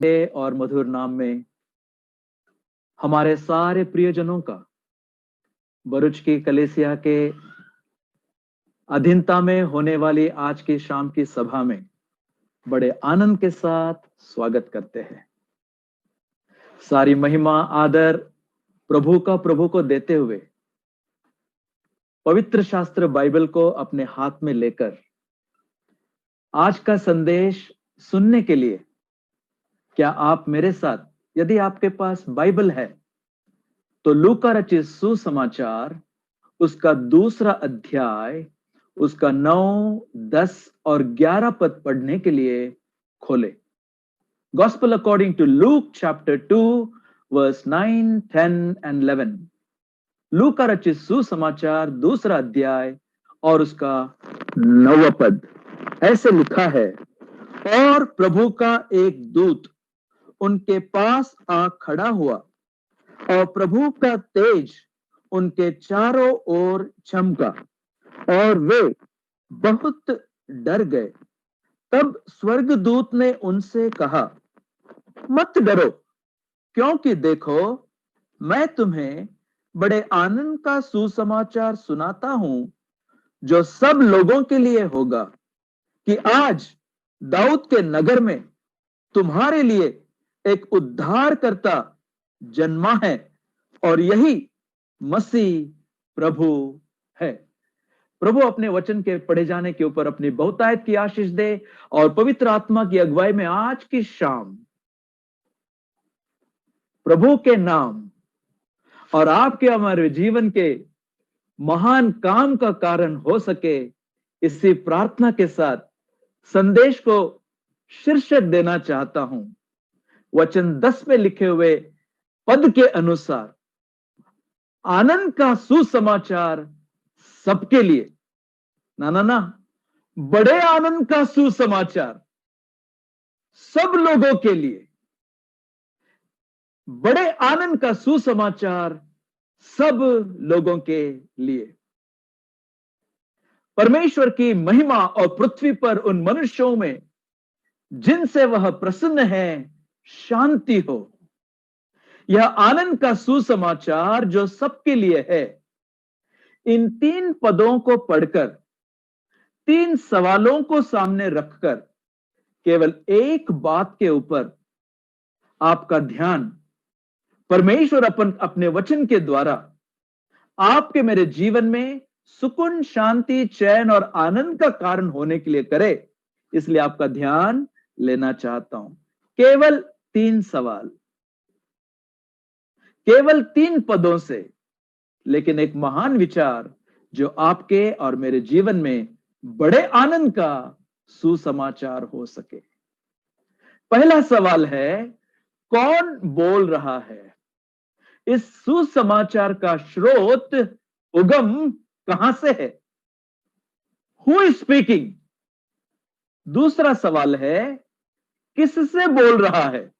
और मधुर नाम में हमारे सारे प्रियजनों का भरूच की कलीसिया के अधीनता में होने वाली आज की शाम की सभा में बड़े आनंद के साथ स्वागत करते हैं। सारी महिमा आदर प्रभु को देते हुए पवित्र शास्त्र बाइबल को अपने हाथ में लेकर आज का संदेश सुनने के लिए क्या आप मेरे साथ, यदि आपके पास बाइबल है तो लूका रचित सुसमाचार उसका 2 अध्याय उसका 9, 10 और 11 पद पढ़ने के लिए खोले। Gospel according to Luke chapter 2 verse 9, 10 and 11। लूका रचित सुसमाचार 2 अध्याय और उसका 9 पद ऐसे लिखा है, और प्रभु का एक दूत उनके पास आ खड़ा हुआ और प्रभु का तेज उनके चारों ओर चमका और वे बहुत डर गए। तब स्वर्गदूत ने उनसे कहा, मत डरो, क्योंकि देखो मैं तुम्हें बड़े आनंद का सुसमाचार सुनाता हूं जो सब लोगों के लिए होगा, कि आज दाऊद के नगर में तुम्हारे लिए एक उद्धारकर्ता जन्मा है, और यही मसीह प्रभु है। प्रभु अपने वचन के पढ़े जाने के ऊपर अपनी बहुतायत की आशीष दे और पवित्र आत्मा की अगुवाई में आज की शाम प्रभु के नाम और आपके हमारे जीवन के महान काम का कारण हो सके, इसी प्रार्थना के साथ संदेश को शीर्षक देना चाहता हूं, वचन 10 में लिखे हुए पद के अनुसार आनंद का सुसमाचार सबके लिए। ना, बड़े आनंद का सुसमाचार सब लोगों के लिए। बड़े आनंद का सुसमाचार सब लोगों के लिए। परमेश्वर की महिमा और पृथ्वी पर उन मनुष्यों में जिनसे वह प्रसन्न है शांति हो। यह आनंद का सुसमाचार जो सबके लिए है। इन 3 पदों को पढ़कर 3 सवालों को सामने रखकर केवल एक बात के ऊपर आपका ध्यान परमेश्वर अपने वचन के द्वारा आपके मेरे जीवन में सुकून, शांति, चैन और आनंद का कारण होने के लिए करे, इसलिए आपका ध्यान लेना चाहता हूं। केवल 3 सवाल, केवल 3 पदों से, लेकिन एक महान विचार जो आपके और मेरे जीवन में बड़े आनंद का सुसमाचार हो सके। पहला सवाल है, कौन बोल रहा है? इस सुसमाचार का स्रोत, उगम कहां से है? Who is speaking? दूसरा सवाल है, किससे बोल रहा है?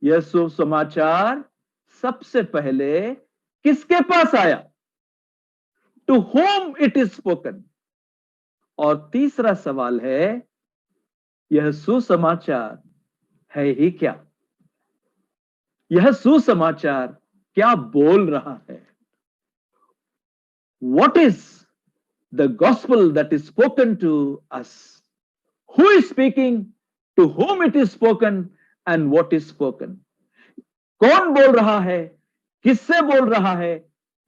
यह सुसमाचार सबसे पहले किसके पास आया? To whom it is spoken. और तीसरा सवाल है, यह सुसमाचार है ही क्या? यह सुसमाचार क्या बोल रहा है? What is the gospel that is spoken to us? Who is speaking, to whom it is spoken, and what is spoken? कौन बोल रहा है, किससे बोल रहा है,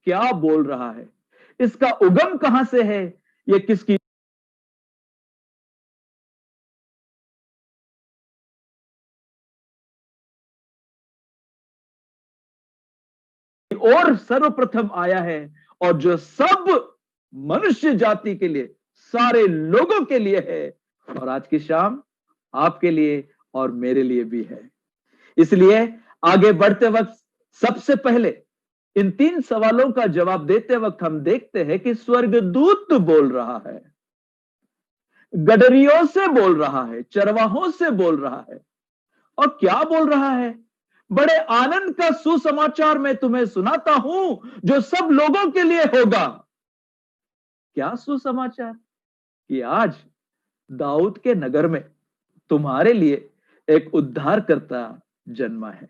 क्या बोल रहा है, इसका उगम कहां से है, यह किसकी और सर्वप्रथम आया है, और जो सब मनुष्य जाति के लिए, सारे लोगों के लिए है, और आज की शाम आपके लिए और मेरे लिए भी है। इसलिए आगे बढ़ते वक्त सबसे पहले इन 3 सवालों का जवाब देते वक्त हम देखते हैं कि स्वर्गदूत बोल रहा है, गडरियों से बोल रहा है, चरवाहों से बोल रहा है। और क्या बोल रहा है? बड़े आनंद का सुसमाचार मैं तुम्हें सुनाता हूं जो सब लोगों के लिए होगा। क्या सुसमाचार? कि आज दाऊद के नगर में तुम्हारे लिए एक उद्धारकर्ता जन्मा है।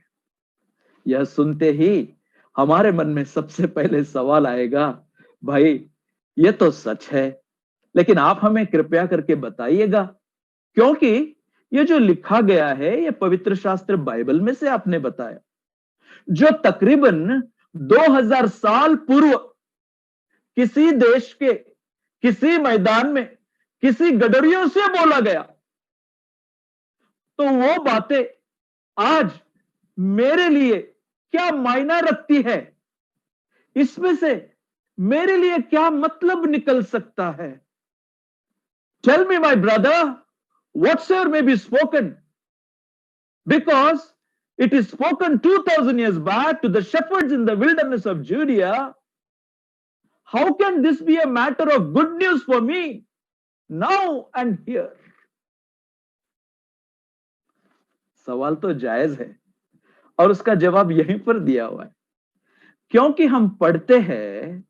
यह सुनते ही हमारे मन में सबसे पहले सवाल आएगा, भाई ये तो सच है, लेकिन आप हमें कृपया करके बताइएगा, क्योंकि ये जो लिखा गया है ये पवित्र शास्त्र बाइबल में से आपने बताया, जो तकरीबन 2000 साल पूर्व किसी देश के किसी मैदान में किसी गडरियों से बोला गया, तो वो बातें आज मेरे लिए क्या मायना रखती है, इसमें से मेरे लिए क्या मतलब निकल सकता है। Tell me, my brother, whatsoever may be spoken, because it is spoken 2000 years back to the shepherds in the wilderness of Judea. How can this be a matter of good news for me now and here? सवाल तो जायज है और उसका जवाब यहीं पर दिया हुआ है, क्योंकि हम पढ़ते हैं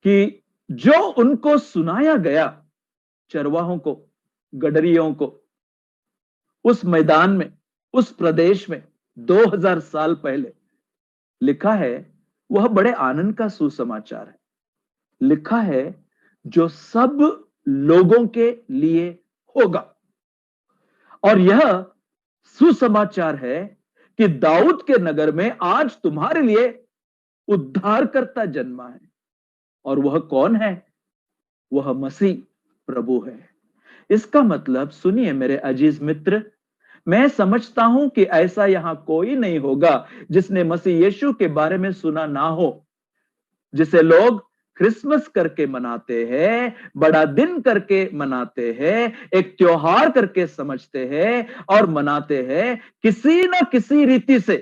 कि जो उनको सुनाया गया, चरवाहों को, गडरियों को, उस मैदान में, उस प्रदेश में 2000 साल पहले लिखा है, वह बड़े आनंद का सुसमाचार है। लिखा है जो सब लोगों के लिए होगा, और यह सुसमाचार है कि दाऊद के नगर में आज तुम्हारे लिए उद्धारकर्ता जन्मा है। और वह कौन है? वह मसीह प्रभु है। इसका मतलब सुनिए मेरे अजीज मित्र, मैं समझता हूं कि ऐसा यहां कोई नहीं होगा जिसने मसीह यीशु के बारे में सुना ना हो, जिसे लोग क्रिसमस करके मनाते हैं, बड़ा दिन करके मनाते हैं, एक त्योहार करके समझते हैं और मनाते हैं, किसी ना किसी रीति से,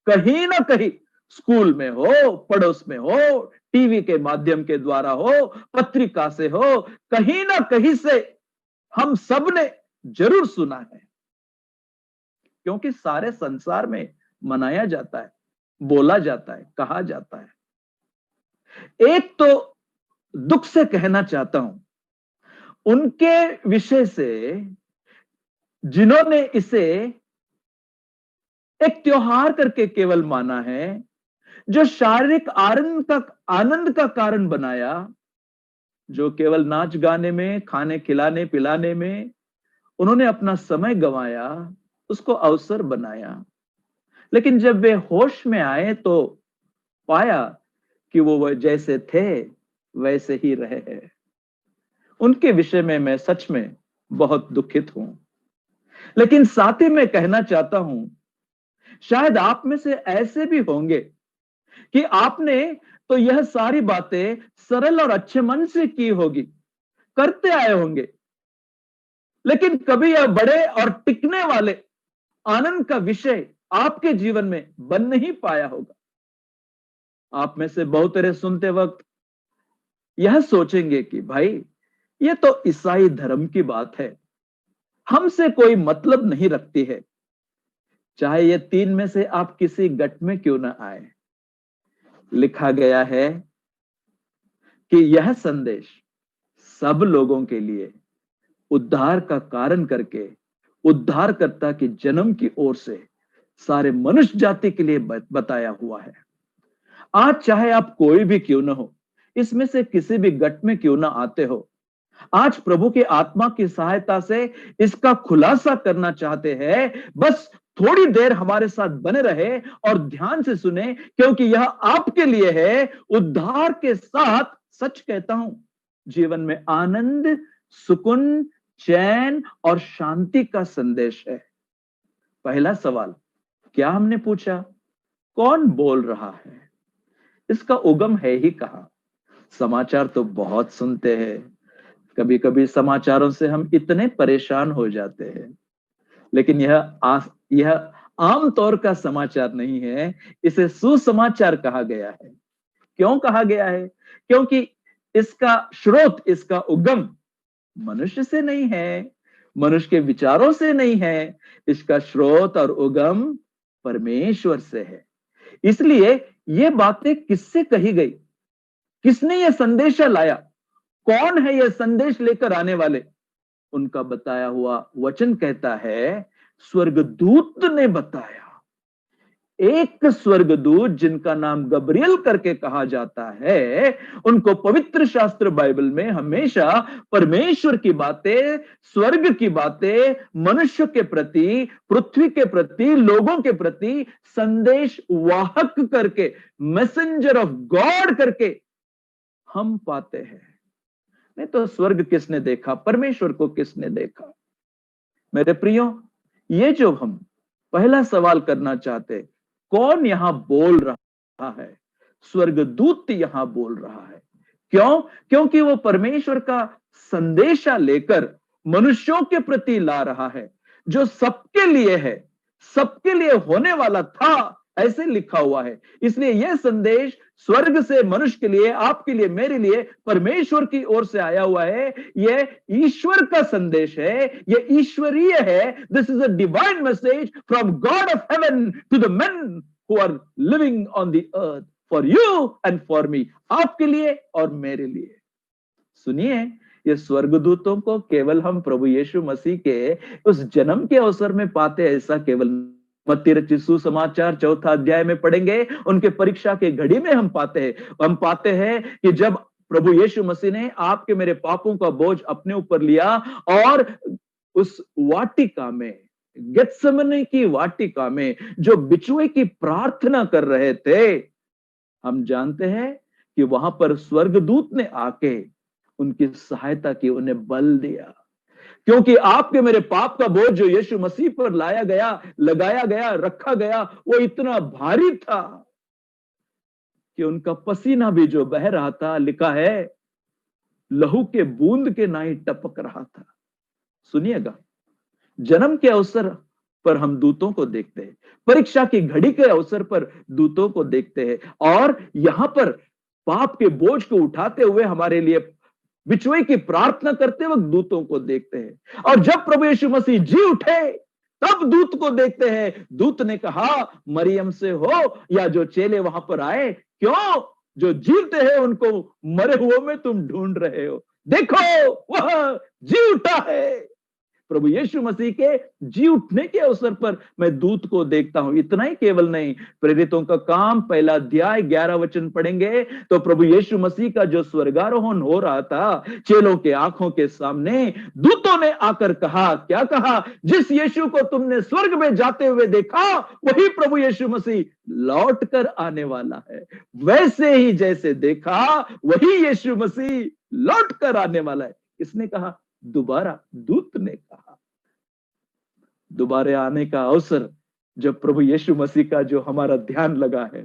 कहीं ना कहीं, स्कूल में हो, पड़ोस में हो, टीवी के माध्यम के द्वारा हो, पत्रिका से हो, कहीं ना कहीं से हम सब ने जरूर सुना है, क्योंकि सारे संसार में मनाया जाता है, बोला जाता है, कहा जाता है। एक तो दुख से कहना चाहता हूं उनके विषय से जिन्होंने इसे एक त्योहार करके केवल माना है, जो शारीरिक आनंद का कारण बनाया, जो केवल नाच गाने में, खाने खिलाने पिलाने में उन्होंने अपना समय गंवाया, उसको अवसर बनाया। लेकिन जब वे होश में आए तो पाया कि वो जैसे थे वैसे ही रहे हैं। उनके विषय में मैं सच में बहुत दुखित हूं। लेकिन साथ ही मैं कहना चाहता हूं, शायद आप में से ऐसे भी होंगे कि आपने तो यह सारी बातें सरल और अच्छे मन से की होगी, करते आए होंगे, लेकिन कभी यह बड़े और टिकने वाले आनंद का विषय आपके जीवन में बन नहीं पाया होगा। आप में से बहुत तेरे सुनते वक्त यह सोचेंगे कि भाई ये तो ईसाई धर्म की बात है, हमसे कोई मतलब नहीं रखती है, चाहे ये तीन में से आप किसी गट में क्यों ना आए। लिखा गया है कि यह संदेश सब लोगों के लिए उद्धार का कारण करके उद्धारकर्ता के जन्म की ओर से सारे मनुष्य जाति के लिए बताया हुआ है। आज चाहे आप कोई भी क्यों ना हो, इसमें से किसी भी गट में क्यों ना आते हो, आज प्रभु के आत्मा की सहायता से इसका खुलासा करना चाहते हैं, बस थोड़ी देर हमारे साथ बने रहे और ध्यान से सुने, क्योंकि यह आपके लिए है। उद्धार के साथ सच कहता हूं, जीवन में आनंद, सुकून, चैन और शांति का संदेश है। पहला सवाल क्या हमने पूछा? कौन बोल रहा है? इसका उगम है ही कहां? समाचार तो बहुत सुनते हैं, कभी कभी समाचारों से हम इतने परेशान हो जाते हैं, लेकिन यह आमतौर का समाचार नहीं है, इसे सुसमाचार कहा गया है। क्यों कहा गया है? क्योंकि इसका स्रोत, इसका उगम मनुष्य से नहीं है, मनुष्य के विचारों से नहीं है, इसका स्रोत और उगम परमेश्वर से है। इसलिए ये बातें किससे कही गई, किसने ये संदेशा लाया, कौन है ये संदेश लेकर आने वाले, उनका बताया हुआ वचन कहता है स्वर्गदूत ने बताया। एक स्वर्गदूत जिनका नाम गब्रियल करके कहा जाता है, उनको पवित्र शास्त्र बाइबल में हमेशा परमेश्वर की बातें, स्वर्ग की बातें, मनुष्य के प्रति, पृथ्वी के प्रति, लोगों के प्रति संदेश वाहक करके, मैसेंजर ऑफ गॉड करके हम पाते हैं। नहीं तो स्वर्ग किसने देखा, परमेश्वर को किसने देखा? मेरे प्रियो, ये जो हम पहला सवाल करना चाहते, कौन यहां बोल रहा है? स्वर्गदूत यहां बोल रहा है। क्यों? क्योंकि वो परमेश्वर का संदेशा लेकर मनुष्यों के प्रति ला रहा है, जो सबके लिए है, सबके लिए होने वाला था, ऐसे लिखा हुआ है। इसलिए यह संदेश स्वर्ग से मनुष्य के लिए, आपके लिए, मेरे लिए परमेश्वर की ओर से आया हुआ है। यह ईश्वर का संदेश है, यह ईश्वरीय है। This is a divine message from God of heaven to the men who are living on the earth, for you and for me, आपके लिए और मेरे लिए। सुनिए, ये स्वर्गदूतों को केवल हम प्रभु यीशु मसीह के उस जन्म के अवसर में पाते, ऐसा केवल मत्ती रचित सुसमाचार 4 अध्याय में पढ़ेंगे। उनके परीक्षा के घड़ी में हम पाते हैं कि जब प्रभु यीशु मसीह ने आपके मेरे पापों का बोझ अपने ऊपर लिया और उस वाटिका में, गेत्सेमनी की वाटिका में जो बिछुए की प्रार्थना कर रहे थे, हम जानते हैं कि वहां पर स्वर्गदूत ने आके उनकी सहायता की, उन्हें बल दिया। क्योंकि आपके मेरे पाप का बोझ जो यीशु मसीह पर लाया गया, लगाया गया, रखा गया, वो इतना भारी था कि उनका पसीना भी जो बह रहा था, लिखा है लहू के बूंद के ना ही टपक रहा था। सुनिएगा, जन्म के अवसर पर हम दूतों को देखते हैं, परीक्षा की घड़ी के अवसर पर दूतों को देखते हैं, और यहां पर पाप के बोझ को उठाते हुए हमारे लिए बिछुए की प्रार्थना करते वक्त दूतों को देखते हैं। और जब प्रभु यीशु मसीह जी उठे, तब दूत को देखते हैं। दूत ने कहा, मरियम से हो या जो चेले वहां पर आए, क्यों जो जीवते हैं उनको मरे हुए में तुम ढूंढ रहे हो? देखो, वह जी उठा है। प्रभु यीशु मसीह के जी उठने के अवसर पर मैं दूत को देखता हूं। इतना ही केवल नहीं, प्रेरितों का काम 1 अध्याय 11 वचन पढ़ेंगे तो प्रभु यीशु मसीह का जो स्वर्गारोहण हो रहा था, चेलों के आंखों के सामने दूतों ने आकर कहा, क्या कहा? जिस यीशु को तुमने स्वर्ग में जाते हुए देखा, वही प्रभु यीशु मसीह लौट कर आने वाला है। वैसे ही जैसे देखा, वही यीशु मसीह लौट कर आने वाला है। किसने कहा? दोबारा दूत ने कहा। दोबारा आने का अवसर जब प्रभु यीशु मसीह का जो हमारा ध्यान लगा है,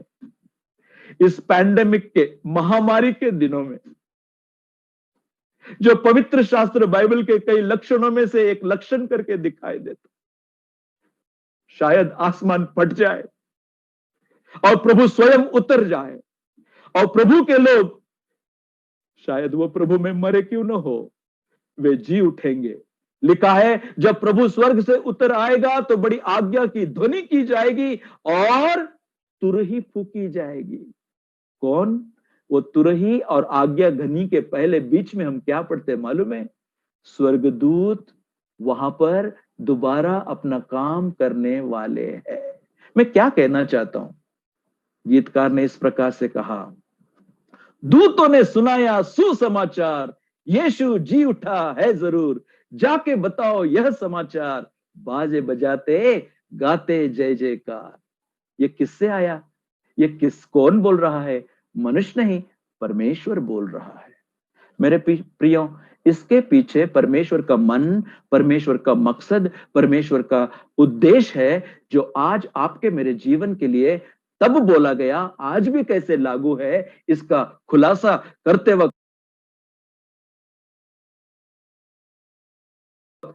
इस पैंडेमिक के, महामारी के दिनों में, जो पवित्र शास्त्र बाइबल के कई लक्षणों में से एक लक्षण करके दिखाई देता, शायद आसमान फट जाए और प्रभु स्वयं उतर जाए और प्रभु के लोग, शायद वो प्रभु में मरे क्यों न हो, वे जी उठेंगे। लिखा है, जब प्रभु स्वर्ग से उतर आएगा तो बड़ी आज्ञा की ध्वनि की जाएगी और तुरही फूकी जाएगी। कौन? वो तुरही और आज्ञा ध्वनि के पहले बीच में हम क्या पढ़ते मालूम है? स्वर्गदूत वहां पर दोबारा अपना काम करने वाले हैं। मैं क्या कहना चाहता हूं? गीतकार ने इस प्रकार से कहा, दूतों ने सुनाया सुसमाचार, यीशु जी उठा है जरूर, जाके बताओ यह समाचार, बाजे बजाते गाते जय जयकार। ये किससे आया? ये कौन बोल रहा है? मनुष्य नहीं, परमेश्वर बोल रहा है। मेरे प्रियो, इसके पीछे परमेश्वर का मन, परमेश्वर का मकसद, परमेश्वर का उद्देश्य है, जो आज आपके मेरे जीवन के लिए तब बोला गया, आज भी कैसे लागू है, इसका खुलासा करते वक्त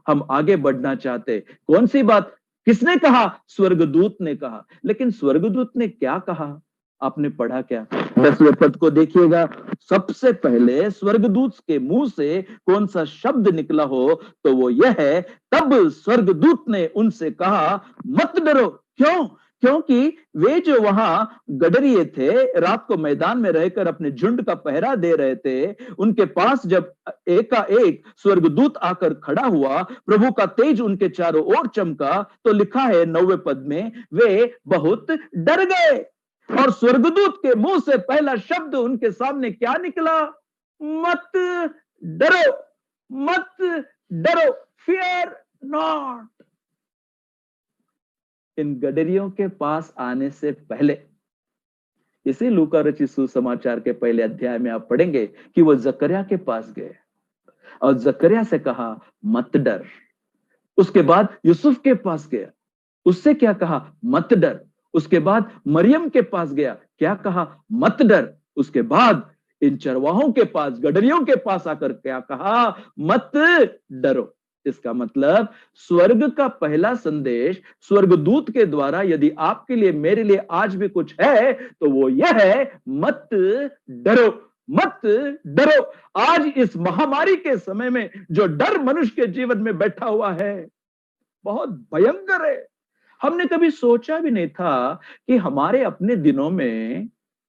हम आगे बढ़ना चाहते। कौन सी बात? किसने कहा? स्वर्गदूत ने कहा। लेकिन स्वर्गदूत ने क्या कहा? आपने पढ़ा क्या? 10वें पद को देखिएगा। सबसे पहले स्वर्गदूत के मुंह से कौन सा शब्द निकला हो तो वो यह है, तब स्वर्गदूत ने उनसे कहा, मत डरो। क्यों? क्योंकि वे जो वहां गडरिये थे, रात को मैदान में रहकर अपने झुंड का पहरा दे रहे थे, उनके पास जब एकाएक स्वर्गदूत आकर खड़ा हुआ, प्रभु का तेज उनके चारों ओर चमका, तो लिखा है 9वें पद में, वे बहुत डर गए। और स्वर्गदूत के मुंह से पहला शब्द उनके सामने क्या निकला? मत डरो, मत डरो, फियर नॉट। इन गडरियों के पास आने से पहले, इसी लूका रचित सुसमाचार के पहले अध्याय में आप पढ़ेंगे कि वो जकरिया के पास गए और जकरिया से कहा मत डर। उसके बाद यूसुफ के पास गया, उससे क्या कहा? मत डर। उसके बाद मरियम के पास गया, क्या कहा? मत डर। उसके बाद इन चरवाहों के पास, गडरियों के पास आकर क्या कहा? मत डरो। इसका मतलब स्वर्ग का पहला संदेश स्वर्गदूत के द्वारा यदि आपके लिए, मेरे लिए आज भी कुछ है तो वो यह है, मत डरो, मत डरो। आज इस महामारी के समय में जो डर मनुष्य के जीवन में बैठा हुआ है बहुत भयंकर है। हमने कभी सोचा भी नहीं था कि हमारे अपने दिनों में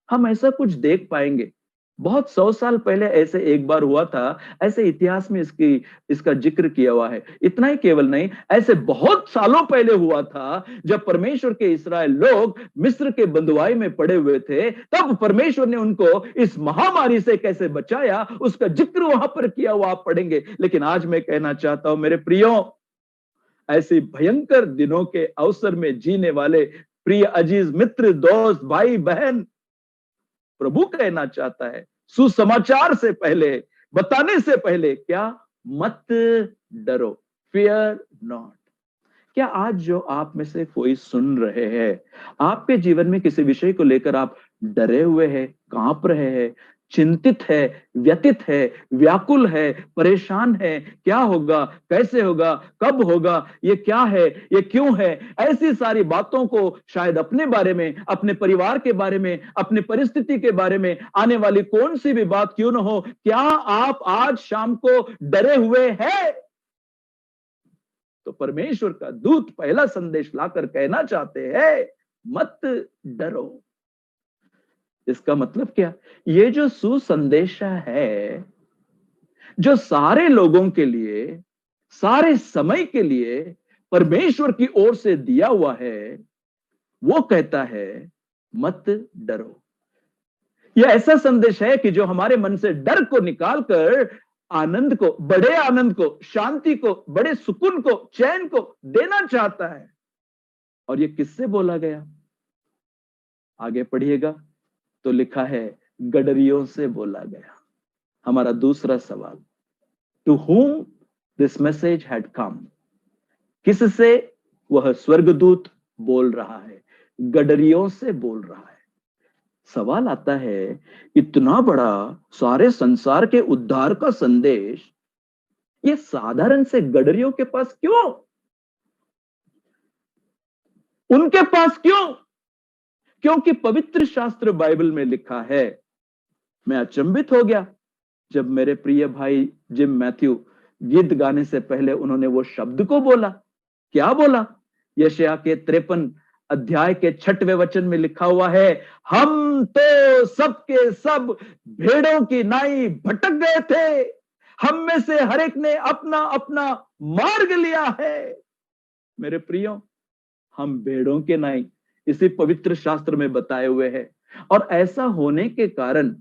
हम ऐसा कुछ देख पाएंगे। बहुत 100 साल पहले ऐसे एक बार हुआ था, ऐसे इतिहास में इसका जिक्र किया हुआ है। इतना ही केवल नहीं, ऐसे बहुत सालों पहले हुआ था जब परमेश्वर के इस्राएल लोग मिस्र के बंधुआई में पड़े हुए थे, तब परमेश्वर ने उनको इस महामारी से कैसे बचाया, उसका जिक्र वहां पर किया हुआ आप पढ़ेंगे। लेकिन आज मैं कहना चाहता हूं मेरे प्रियो, ऐसे भयंकर दिनों के अवसर में जीने वाले प्रिय अजीज मित्र, दोस्त, भाई बहन, प्रभु कहना चाहता है सुसमाचार से पहले, बताने से पहले, क्या? मत डरो, फियर नॉट। क्या आज जो आप में से कोई सुन रहे हैं, आपके जीवन में किसी विषय को लेकर आप डरे हुए हैं, कांप रहे हैं, चिंतित है, व्यथित है, व्याकुल है, परेशान है, क्या होगा, कैसे होगा, कब होगा, ये क्या है, ये क्यों है, ऐसी सारी बातों को शायद अपने बारे में, अपने परिवार के बारे में, अपनी परिस्थिति के बारे में, आने वाली कौन सी भी बात क्यों न हो, क्या आप आज शाम को डरे हुए हैं? तो परमेश्वर का दूत पहला संदेश लाकर कहना चाहते हैं, मत डरो। इसका मतलब क्या? ये जो सुसंदेशा है, जो सारे लोगों के लिए, सारे समय के लिए परमेश्वर की ओर से दिया हुआ है, वो कहता है मत डरो। यह ऐसा संदेश है कि जो हमारे मन से डर को निकालकर आनंद को, बड़े आनंद को, शांति को, बड़े सुकून को, चैन को देना चाहता है। और ये किससे बोला गया? आगे पढ़िएगा तो लिखा है गडरियों से बोला गया। हमारा दूसरा सवाल, to whom this message had come? किससे वह स्वर्गदूत बोल रहा है? गडरियों से बोल रहा है। सवाल आता है, इतना बड़ा सारे संसार के उद्धार का संदेश ये साधारण से गडरियों के पास क्यों? उनके पास क्यों? क्योंकि पवित्र शास्त्र बाइबल में लिखा है, मैं अचंभित हो गया जब मेरे प्रिय भाई जिम मैथ्यू गीत गाने से पहले उन्होंने वो शब्द को बोला। क्या बोला? यशायाह के 53 अध्याय के 6वें वचन में लिखा हुआ है, हम तो सबके सब भेड़ों की नाई भटक गए थे, हम में से हर एक ने अपना अपना मार्ग लिया है। मेरे प्रियो, हम भेड़ों के नाई इसी पवित्र शास्त्र में बताए हुए हैं। और ऐसा होने के कारण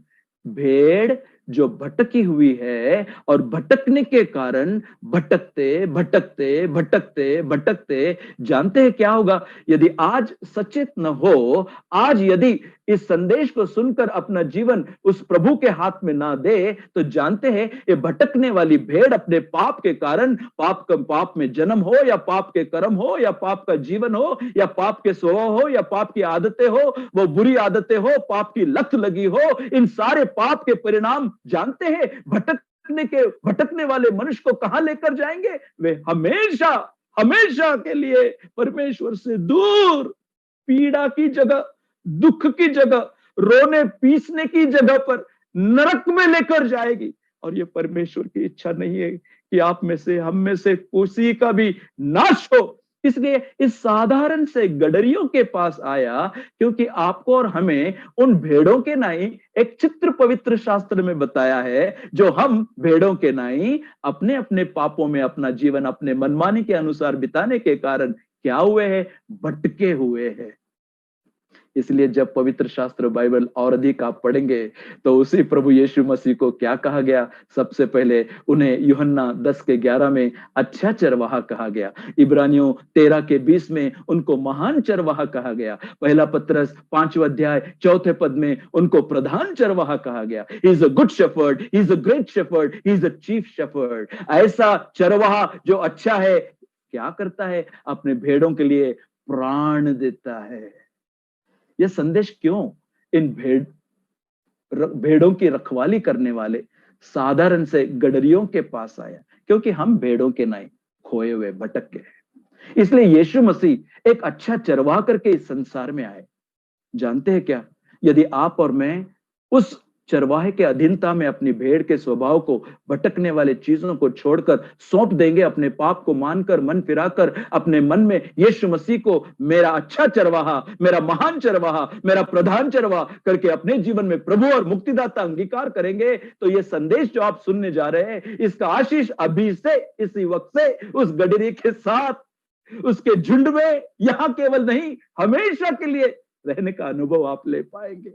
भेड़ जो भटकी हुई है, और भटकने के कारण भटकते भटकते भटकते भटकते, जानते हैं क्या होगा? यदि आज सचेत न हो, आज यदि इस संदेश को सुनकर अपना जीवन उस प्रभु के हाथ में ना दे, तो जानते हैं ये भटकने वाली भेड़ अपने पाप के कारण, पाप में जन्म हो, या पाप के कर्म हो, या पाप का जीवन हो, या पाप के स्वभाव हो, या पाप की आदतें हो, वो बुरी आदतें हो, पाप की लत लगी हो, इन सारे पाप के परिणाम जानते हैं भटकने वाले मनुष्य को कहां लेकर जाएंगे? वे हमेशा हमेशा के लिए परमेश्वर से दूर, पीड़ा की जगह, दुख की जगह, रोने पीसने की जगह पर नरक में लेकर जाएगी। और ये परमेश्वर की इच्छा नहीं है कि आप में से, हम में से किसी का भी नाश हो, इसलिए इस साधारण से गडरियों के पास आया, क्योंकि आपको और हमें उन भेड़ों के नाई एक चित्र पवित्र शास्त्र में बताया है, जो हम भेड़ों के नाई अपने अपने पापों में अपना जीवन अपने मनमानी के अनुसार बिताने के कारण क्या हुए हैं, भटके हुए हैं। इसलिए जब पवित्र शास्त्र बाइबल और अधिक आप पढ़ेंगे तो उसी प्रभु यीशु मसीह को क्या कहा गया, सबसे पहले उन्हें यूहन्ना 10:11 में अच्छा चरवाहा कहा गया। इब्रानियों 13:20 में उनको महान चरवाहा कहा गया। पहला पत्रस 5 अध्याय 4 पद में उनको प्रधान चरवाहा कहा गया। He is a good shepherd, he is a great shepherd, he is a chief shepherd. ऐसा चरवाहा जो अच्छा है, क्या करता है, अपने भेड़ों के लिए प्राण देता है। यह संदेश क्यों इन भेड़ों की रखवाली करने वाले साधारण से गडरियों के पास आया? क्योंकि हम भेड़ों के नाई खोए हुए भटक गए। इसलिए यीशु मसीह एक अच्छा चरवाह करके इस संसार में आए। जानते हैं क्या, यदि आप और मैं उस चरवाहे के अधीनता में अपनी भेड़ के स्वभाव को, भटकने वाले चीजों को छोड़कर सौंप देंगे, अपने पाप को मानकर मन फिराकर अपने मन में यीशु मसीह को मेरा अच्छा चरवाहा, मेरा महान चरवाहा, मेरा प्रधान चरवाहा करके अपने जीवन में प्रभु और मुक्तिदाता अंगीकार करेंगे, तो ये संदेश जो आप सुनने जा रहे हैं, इसका आशीष अभी से, इसी वक्त से उस गडरी के साथ, उसके झुंड में, यहां केवल नहीं, हमेशा के लिए रहने का अनुभव आप ले पाएंगे।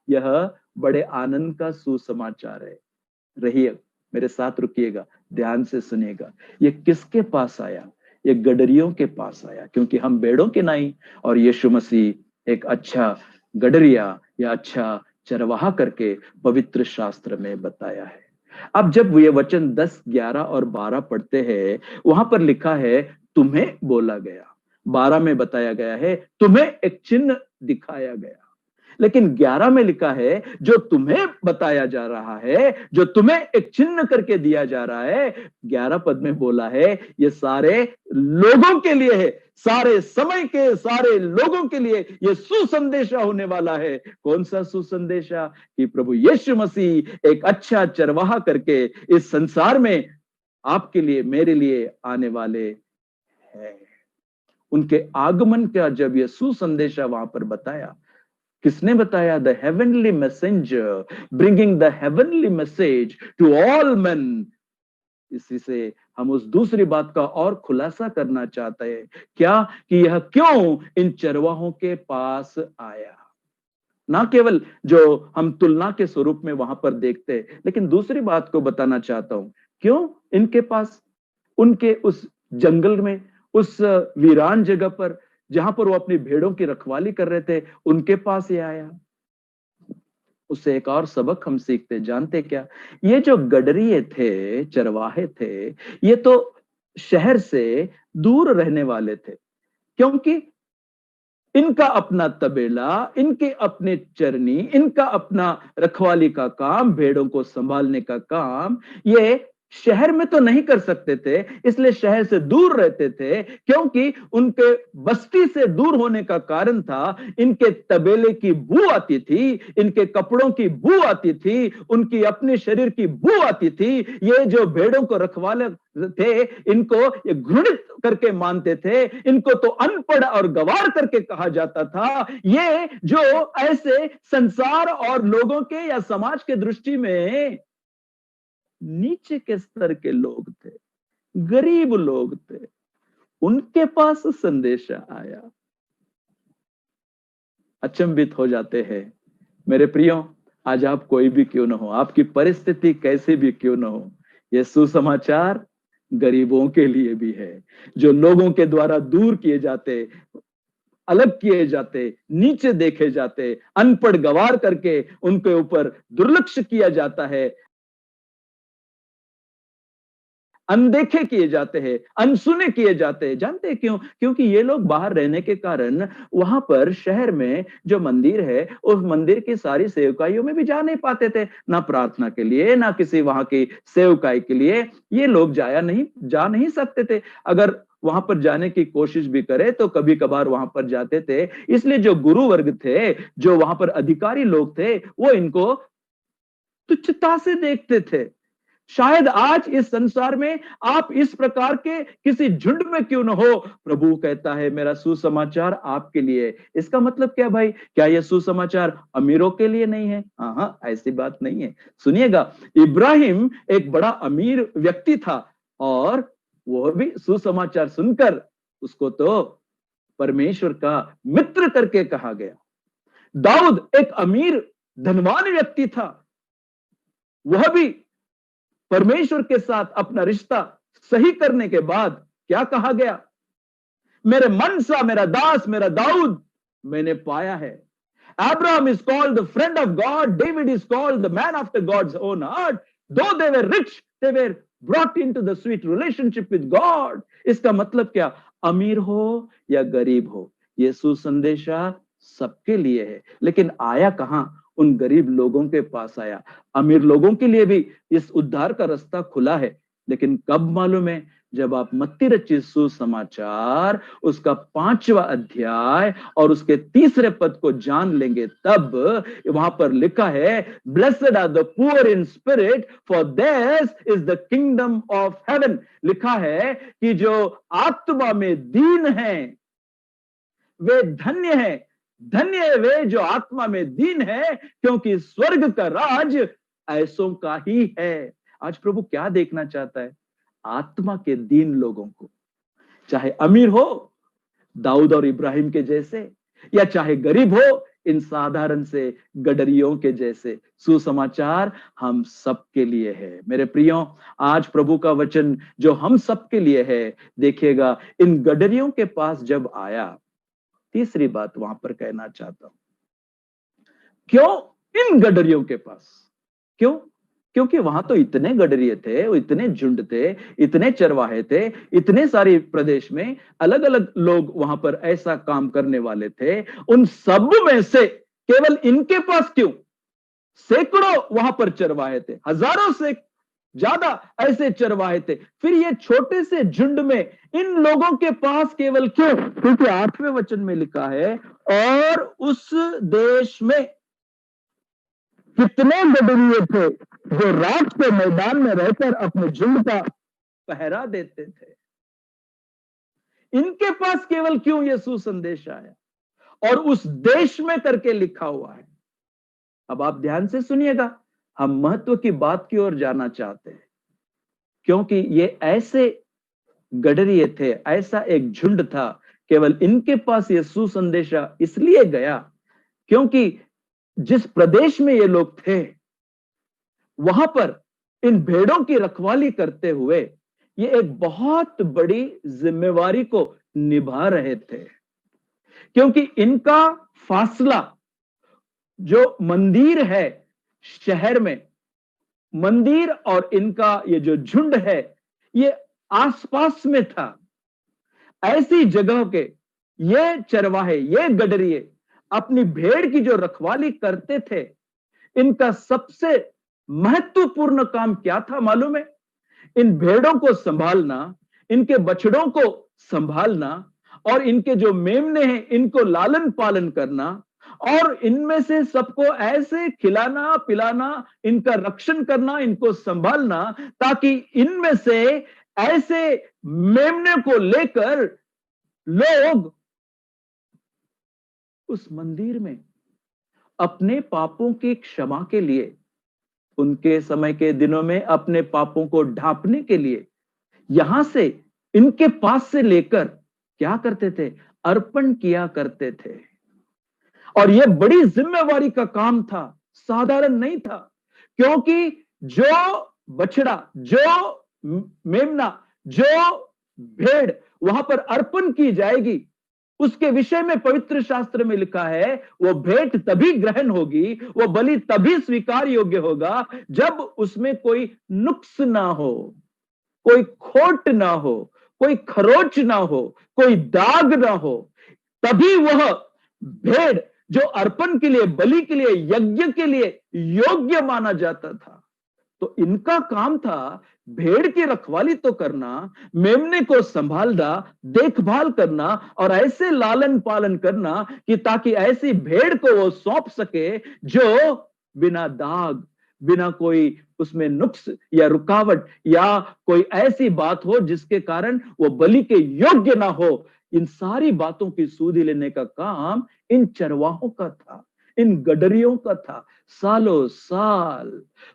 यह बड़े आनंद का सुसमाचार है। रहिए, मेरे साथ रुकिएगा, ध्यान से सुनिएगा। ये किसके पास आया? ये गडरियों के पास आया, क्योंकि हम भेड़ों के नाई और यीशु मसीह एक अच्छा गडरिया या अच्छा चरवाहा करके पवित्र शास्त्र में बताया है। अब जब ये वचन 10, 11 और 12 पढ़ते हैं, वहां पर लिखा है तुम्हें बोला गया। 12 में बताया गया है तुम्हें एक चिन्ह दिखाया गया। लेकिन 11 में लिखा है जो तुम्हें बताया जा रहा है, जो तुम्हें एक चिन्ह करके दिया जा रहा है, 11 पद में बोला है ये सारे लोगों के लिए है, सारे समय के सारे लोगों के लिए ये सुसंदेशा होने वाला है। कौन सा सुसंदेशा? कि प्रभु यीशु मसीह एक अच्छा चरवाहा करके इस संसार में आपके लिए, मेरे लिए आने वाले हैं। उनके आगमन का जब ये सुसंदेशा वहां पर बताया, किसने बताया? The heavenly messenger bringing the heavenly message to all man. इसी से हम उस दूसरी बात का और खुलासा करना चाहते हैं, क्या? कि यह क्यों इन चरवाहों के पास आया। ना केवल जो हम तुलना के स्वरूप में वहां पर देखते हैं, लेकिन दूसरी बात को बताना चाहता हूं, क्यों इनके पास, उनके उस जंगल में, उस वीरान जगह पर जहां पर वो अपनी भेड़ों की रखवाली कर रहे थे, उनके पास ये आया। उससे एक और सबक हम सीखते, जानते क्या? ये जो गडरिये थे, चरवाहे थे, ये तो शहर से दूर रहने वाले थे, क्योंकि इनका अपना तबेला, इनके अपने चरनी, इनका अपना रखवाली का काम, भेड़ों को संभालने का काम, ये शहर में तो नहीं कर सकते थे। इसलिए शहर से दूर रहते थे, क्योंकि उनके बस्ती से दूर होने का कारण था इनके तबेले की बू आती थी, इनके कपड़ों की बू आती थी, उनकी अपने शरीर की बू आती थी। ये जो भेड़ों को रखवाले थे, इनको ये घृणित करके मानते थे, इनको तो अनपढ़ और गवार करके कहा जाता था। ये जो ऐसे संसार और लोगों के या समाज के दृष्टि में नीचे के स्तर के लोग थे, गरीब लोग थे, उनके पास संदेशा आया। अचंभित हो जाते हैं मेरे प्रियो, आज आप कोई भी क्यों ना हो, आपकी परिस्थिति कैसे भी क्यों ना हो, यह सुसमाचार गरीबों के लिए भी है, जो लोगों के द्वारा दूर किए जाते, अलग किए जाते, नीचे देखे जाते, अनपढ़ गवार करके उनके ऊपर दुर्लक्ष्य किया जाता है, अनदेखे किए जाते हैं, अनसुने किए जाते हैं। जानते हैं क्यों? क्योंकि ये लोग बाहर रहने के कारण वहां पर शहर में जो मंदिर है, उस मंदिर की सारी सेवकाइयों में भी जा नहीं पाते थे, ना प्रार्थना के लिए, ना किसी वहां की सेवकाई के लिए ये लोग जा नहीं सकते थे। अगर वहां पर जाने की कोशिश भी करे तो कभी कभार वहां पर जाते थे। इसलिए जो गुरु वर्ग थे, जो वहां पर अधिकारी लोग थे, वो इनको तुच्छता से देखते थे। शायद आज इस संसार में आप इस प्रकार के किसी झुंड में क्यों न हो, प्रभु कहता है मेरा सुसमाचार आपके लिए। इसका मतलब क्या भाई, क्या यह सुसमाचार अमीरों के लिए नहीं है? हाँ, ऐसी बात नहीं है। सुनिएगा, इब्राहिम एक बड़ा अमीर व्यक्ति था और वह भी सुसमाचार सुनकर उसको तो परमेश्वर का मित्र करके कहा गया। दाऊद एक अमीर धनवान व्यक्ति था, वह भी परमेश्वर के साथ अपना रिश्ता सही करने के बाद क्या कहा गया, मेरे मन सा मेरा दास मेरा दाऊद मैंने पाया है। Abraham is called the friend of God. David is called the man after God's own heart. Though they were rich, they were brought into the sweet relationship with God. इसका मतलब क्या, अमीर हो या गरीब हो, ये सुसंदेशा सबके लिए है। लेकिन आया कहां, उन गरीब लोगों के पास आया। अमीर लोगों के लिए भी इस उद्धार का रास्ता खुला है, लेकिन कब मालूम है, जब आप मत्ती रचित सुसमाचार उसका 5वां अध्याय और उसके 3रे पद को जान लेंगे, तब वहां पर लिखा है, blessed are the poor in spirit for theirs is the kingdom of heaven. लिखा है कि जो आत्मा में दीन है वे धन्य है, धन्य है वे जो आत्मा में दीन है, क्योंकि स्वर्ग का राज ऐसों का ही है। आज प्रभु क्या देखना चाहता है, आत्मा के दीन लोगों को, चाहे अमीर हो दाऊद और इब्राहिम के जैसे, या चाहे गरीब हो इन साधारण से गडरियों के जैसे। सुसमाचार हम सबके लिए है मेरे प्रियो। आज प्रभु का वचन जो हम सबके लिए है, देखिएगा इन गडरियों के पास जब आया, तीसरी बात वहां पर कहना चाहता हूं, क्यों इन गडरियों के पास, क्यों? क्योंकि वहां तो इतने गडरिये थे, इतने झुंड थे, इतने चरवाहे थे, इतने सारे प्रदेश में अलग अलग लोग वहां पर ऐसा काम करने वाले थे। उन सब में से केवल इनके पास क्यों? सैकड़ों वहां पर चरवाहे थे, हजारों से ज्यादा ऐसे चरवाहे थे, फिर ये छोटे से झुंड में इन लोगों के पास केवल क्यों? क्योंकि 8वें वचन में लिखा है, और उस देश में कितने गडरिये थे जो रात के मैदान में रहकर अपने झुंड का पहरा देते थे। इनके पास केवल क्यों ये सुसंदेश आया, और उस देश में करके लिखा हुआ है। अब आप ध्यान से सुनिएगा, हम महत्व की बात की ओर जाना चाहते हैं, क्योंकि ये ऐसे गडरिये थे, ऐसा एक झुंड था, केवल इनके पास ये सुसंदेशा इसलिए गया क्योंकि जिस प्रदेश में ये लोग थे वहां पर इन भेड़ों की रखवाली करते हुए ये एक बहुत बड़ी जिम्मेवारी को निभा रहे थे, क्योंकि इनका फासला जो मंदिर है शहर में, मंदिर और इनका ये जो झुंड है ये आसपास में था। ऐसी जगह के ये चरवाहे, ये गडरिये अपनी भेड़ की जो रखवाली करते थे, इनका सबसे महत्वपूर्ण काम क्या था मालूम है? इन भेड़ों को संभालना, इनके बछड़ों को संभालना, और इनके जो मेमने हैं इनको लालन पालन करना, और इनमें से सबको ऐसे खिलाना पिलाना, इनका रक्षण करना, इनको संभालना, ताकि इनमें से ऐसे मेमने को लेकर लोग उस मंदिर में अपने पापों की क्षमा के लिए, उनके समय के दिनों में अपने पापों को ढांपने के लिए यहां से इनके पास से लेकर क्या करते थे? अर्पण किया करते थे। और यह बड़ी जिम्मेवारी का काम था, साधारण नहीं था, क्योंकि जो बछड़ा, जो मेमना, जो भेड़ वहां पर अर्पण की जाएगी, उसके विषय में पवित्र शास्त्र में लिखा है, वो भेंट तभी ग्रहण होगी, वो बलि तभी स्वीकार योग्य होगा जब उसमें कोई नुक्स ना हो, कोई खोट ना हो, कोई खरोच ना हो, कोई दाग ना हो। तभी वह भेड़ जो अर्पण के लिए, बलि के लिए, यज्ञ के लिए योग्य माना जाता था। तो इनका काम था भेड़ की रखवाली तो करना, मेमने को संभालना, देखभाल करना, और ऐसे लालन पालन करना कि ताकि ऐसी भेड़ को वो सौंप सके जो बिना दाग, बिना कोई उसमें नुक्स या रुकावट या कोई ऐसी बात हो जिसके कारण वो बलि के योग्य ना हो। इन सारी बातों की सूधी लेने का काम इन चरवाहों का था, इन गडरियों का था। सालों साल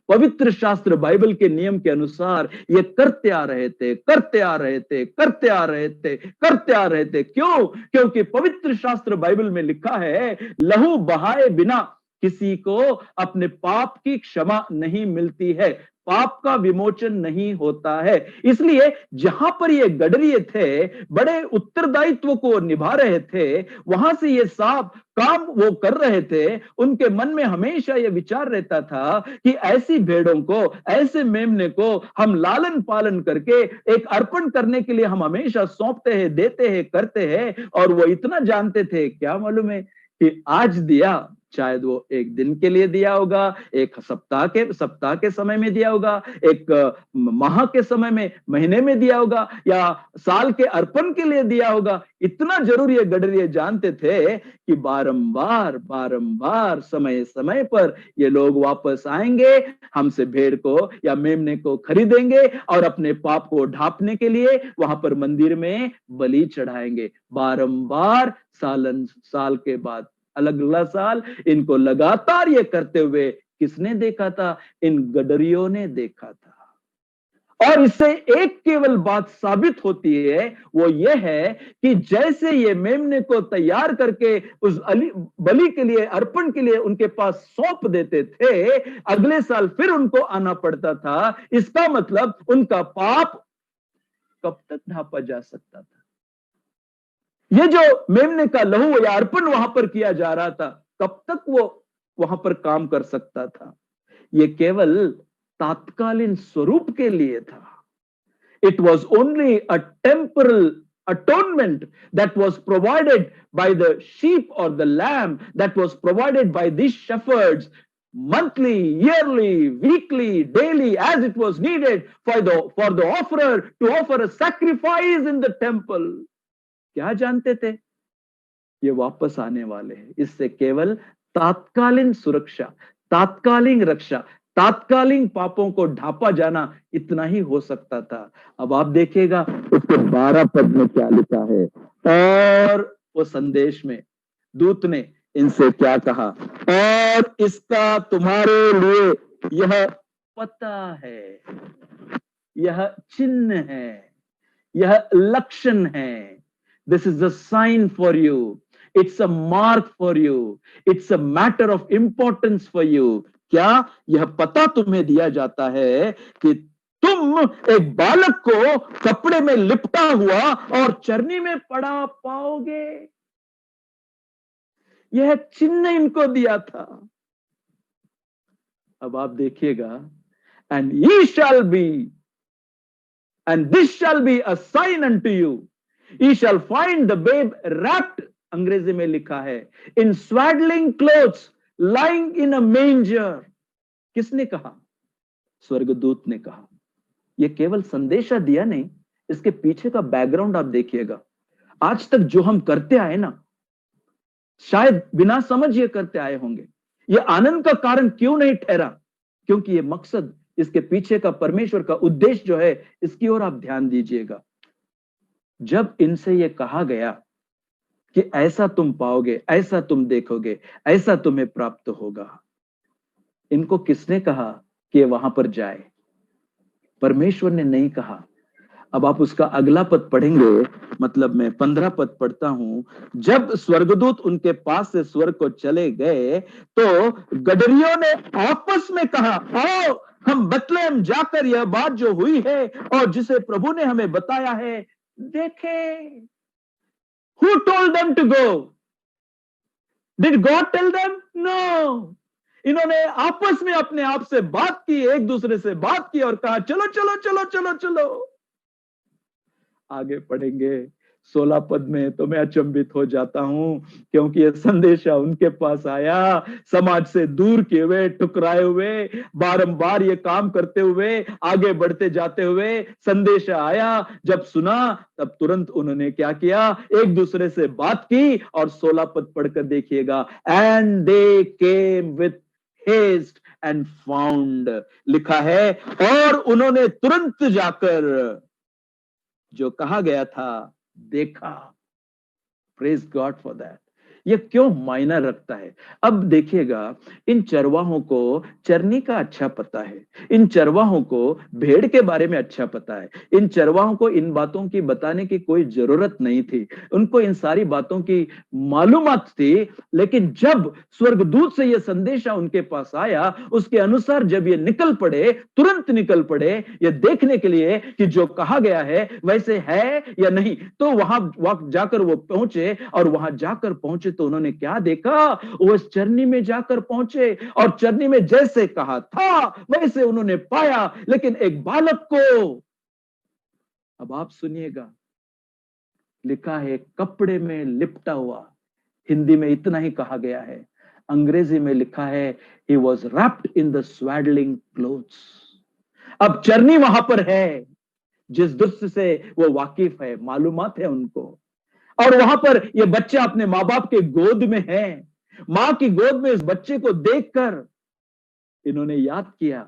पवित्र शास्त्र बाइबल के नियम के अनुसार ये करते आ रहे थे, करते आ रहे थे, करते आ रहे थे, करते आ रहे थे। क्यों? क्योंकि पवित्र शास्त्र बाइबल में लिखा है, लहू बहाए बिना किसी को अपने पाप की क्षमा नहीं मिलती है, पाप का विमोचन नहीं होता है। इसलिए जहां पर ये गडरिये थे, बड़े उत्तरदायित्व को निभा रहे थे, वहां से ये साफ काम वो कर रहे थे। उनके मन में हमेशा ये विचार रहता था कि ऐसी भेड़ों को, ऐसे मेमने को हम लालन पालन करके एक अर्पण करने के लिए हम हमेशा सौंपते हैं, देते हैं, करते हैं। और वो इतना जानते थे, क्या मालूम है, कि आज दिया, शायद वो एक दिन के लिए दिया होगा, एक सप्ताह के समय में दिया होगा, एक माह के समय में, महीने में दिया होगा, या साल के अर्पण के लिए दिया होगा। इतना जरूर ये गडरिये जानते थे कि बारंबार बारंबार समय समय पर ये लोग वापस आएंगे, हमसे भेड़ को या मेमने को खरीदेंगे और अपने पाप को ढांपने के लिए वहां पर मंदिर में बलि चढ़ाएंगे। बारंबार साल के बाद अलग अलग साल इनको लगातार ये करते हुए किसने देखा था? इन गडरियों ने देखा था। और इससे एक केवल बात साबित होती है, वो ये है कि जैसे ये मेमने को तैयार करके उस बलि के लिए, अर्पण के लिए उनके पास सौंप देते थे, अगले साल फिर उनको आना पड़ता था। इसका मतलब उनका पाप कब तक ढांपा जा सकता था? ये जो मेमने का लहू या अर्पण वहां पर किया जा रहा था, कब तक वो वहां पर काम कर सकता था? ये केवल तात्कालीन स्वरूप के लिए था। It was only a temporal atonement that was provided by the sheep or the lamb, that was provided by these shepherds monthly, yearly, weekly, daily, as it was needed for the offerer to offer a sacrifice in the temple. क्या जानते थे? ये वापस आने वाले हैं। इससे केवल तात्कालीन सुरक्षा, तात्कालीन रक्षा, तात्कालीन पापों को ढांपा जाना, इतना ही हो सकता था। अब आप देखिएगा उसके 12 पद में क्या लिखा है। और वो संदेश में दूत ने इनसे क्या कहा, और इसका तुम्हारे लिए यह पता है, यह चिन्ह है, यह लक्षण है। This is a sign for you. It's a mark for you. It's a matter of importance for you. क्या? यह पता तुम्हें दिया जाता है कि तुम एक बालक को कपड़े में लिपटा हुआ और चरनी में पड़ा पाओगे। यह चिन्ह इनको दिया था। अब आप देखिएगा, and ye shall be, and this shall be a sign unto you. Ye shall find the babe wrapped, अंग्रेजी में लिखा है, in swaddling clothes, lying in a manger. किसने कहा? स्वर्गदूत ने कहा। यह केवल संदेशा दिया नहीं, इसके पीछे का बैकग्राउंड आप देखिएगा। आज तक जो हम करते आए ना, शायद बिना समझ ये करते आए होंगे। यह आनंद का कारण क्यों नहीं ठहरा? क्योंकि यह मकसद, इसके पीछे का परमेश्वर का उद्देश्य जो है, इसकी ओर आप ध्यान दीजिएगा। जब इनसे यह कहा गया कि ऐसा तुम पाओगे, ऐसा तुम देखोगे, ऐसा तुम्हें प्राप्त होगा, इनको किसने कहा कि वहां पर जाए? परमेश्वर ने नहीं कहा। अब आप उसका अगला पद पढ़ेंगे, मतलब मैं 15 पद पढ़ता हूं। जब स्वर्गदूत उनके पास से स्वर्ग को चले गए, तो गडरियों ने आपस में कहा, आओ हम बेथलेहम जाकर यह बात जो हुई है और जिसे प्रभु ने हमें बताया है देखें। Who told them to go? Did God tell them? No. इन्होंने आपस में अपने आप से बात की, एक दूसरे से बात की और कहा चलो चलो चलो चलो चलो। आगे पढ़ेंगे 16 पद में, तो मैं अचंभित हो जाता हूं, क्योंकि यह संदेशा उनके पास आया, समाज से दूर किए हुए, ठुकराए हुए, बारंबार ये काम करते हुए, आगे बढ़ते जाते हुए संदेशा आया। जब सुना तब तुरंत उन्होंने क्या किया? एक दूसरे से बात की। और 16 पद पढ़कर देखिएगा, and they came with haste and found, लिखा है और उन्होंने तुरंत जाकर जो कहा गया था देखा। Praise God for that. ये क्यों मायना रखता है? अब देखिएगा, इन चरवाहों को चरनी का अच्छा पता है, इन चरवाहों को भेड़ के बारे में अच्छा पता है, इन चरवाहों को इन बातों की बताने की कोई जरूरत नहीं थी, उनको इन सारी बातों की मालूमात थी। लेकिन जब स्वर्गदूत से यह संदेशा उनके पास आया, उसके अनुसार जब ये निकल पड़े, तुरंत निकल पड़े ये देखने के लिए कि जो कहा गया है वैसे है या नहीं, तो वहां जाकर वो पहुंचे, और वहां जाकर पहुंचे तो उन्होंने क्या देखा? वो इस चरनी में जाकर पहुंचे और चरनी में जैसे कहा था वैसे उन्होंने पाया, लेकिन एक बालक को, अब आप सुनिएगा, लिखा है कपड़े में लिपटा हुआ। हिंदी में इतना ही कहा गया है, अंग्रेजी में लिखा है he was wrapped in the swaddling clothes। अब चरनी वहां पर है, जिस दृश्य से वो वाकिफ है, मालूमात है उनको, और वहां पर ये बच्चा अपने माँ बाप के गोद में है। मां की गोद में इस बच्चे को देखकर इन्होंने याद किया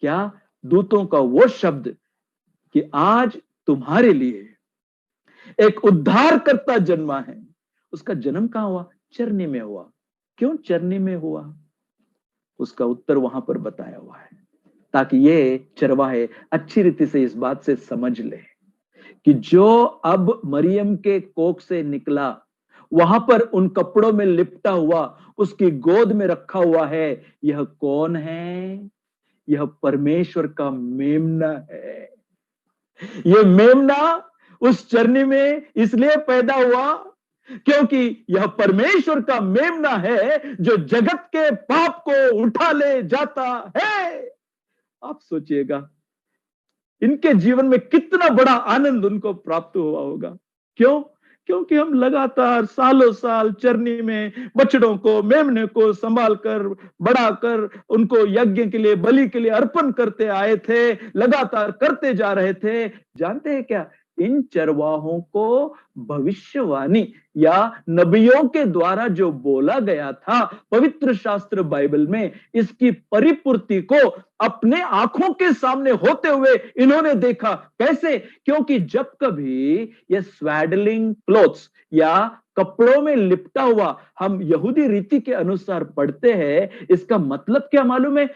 क्या? दूतों का वो शब्द कि आज तुम्हारे लिए एक उद्धारकर्ता जन्मा है। उसका जन्म कहां हुआ? चरनी में हुआ। क्यों चरनी में हुआ? उसका उत्तर वहां पर बताया हुआ है, ताकि ये चरवाहे अच्छी रीति से इस बात से समझ ले कि जो अब मरियम के कोख से निकला, वहां पर उन कपड़ों में लिपटा हुआ, उसकी गोद में रखा हुआ है, यह कौन है? यह परमेश्वर का मेमना है। यह मेमना उस चरनी में इसलिए पैदा हुआ क्योंकि यह परमेश्वर का मेमना है जो जगत के पाप को उठा ले जाता है। आप सोचिएगा इनके जीवन में कितना बड़ा आनंद उनको प्राप्त हुआ होगा। क्यों? क्योंकि हम लगातार सालों साल चरनी में बछड़ों को, मेमने को संभाल कर, बढ़ा कर, उनको यज्ञ के लिए, बलि के लिए अर्पण करते आए थे, लगातार करते जा रहे थे। जानते हैं क्या? इन चरवाहों को भविष्यवाणी या नबियों के द्वारा जो बोला गया था पवित्र शास्त्र बाइबल में, इसकी परिपूर्ति को अपने आंखों के सामने होते हुए इन्होंने देखा। कैसे? क्योंकि जब कभी ये स्वैडलिंग क्लोथ्स या कपड़ों में लिपटा हुआ हम यहूदी रीति के अनुसार पढ़ते हैं, इसका मतलब क्या मालूम है?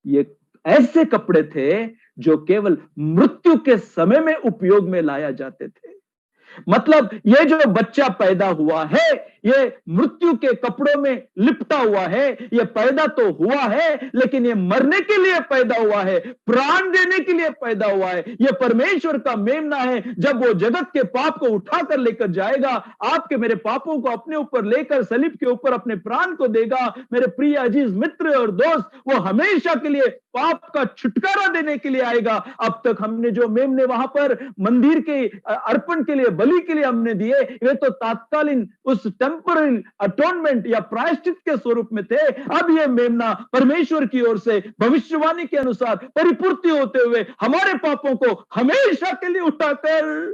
ये ऐसे कपड़े थे जो केवल मृत्यु के समय में उपयोग में लाया जाते थे। मतलब ये जो बच्चा पैदा हुआ है, ये मृत्यु के कपड़ों में लिपटा हुआ है। ये पैदा तो हुआ है, लेकिन ये मरने के लिए पैदा हुआ है, प्राण देने के लिए पैदा हुआ है। ये परमेश्वर का मेमना है। जब वो जगत के पाप को उठाकर लेकर जाएगा, आपके मेरे पापों को अपने ऊपर लेकर सलीब के ऊपर अपने प्राण को देगा। मेरे प्रिय अजीज मित्र और दोस्त, वो हमेशा के लिए पाप का छुटकारा देने के लिए आएगा। अब तक हमने जो मेमने वहां पर मंदिर के अर्पण के लिए, बलि के लिए हमने दिए, वे तो तात्कालीन उस टेम्पररी अटोनमेंट या प्रायश्चित के स्वरूप में थे। अब ये मेमना परमेश्वर की ओर से भविष्यवाणी के अनुसार परिपूर्ति होते हुए हमारे पापों को हमेशा के लिए उठाकर,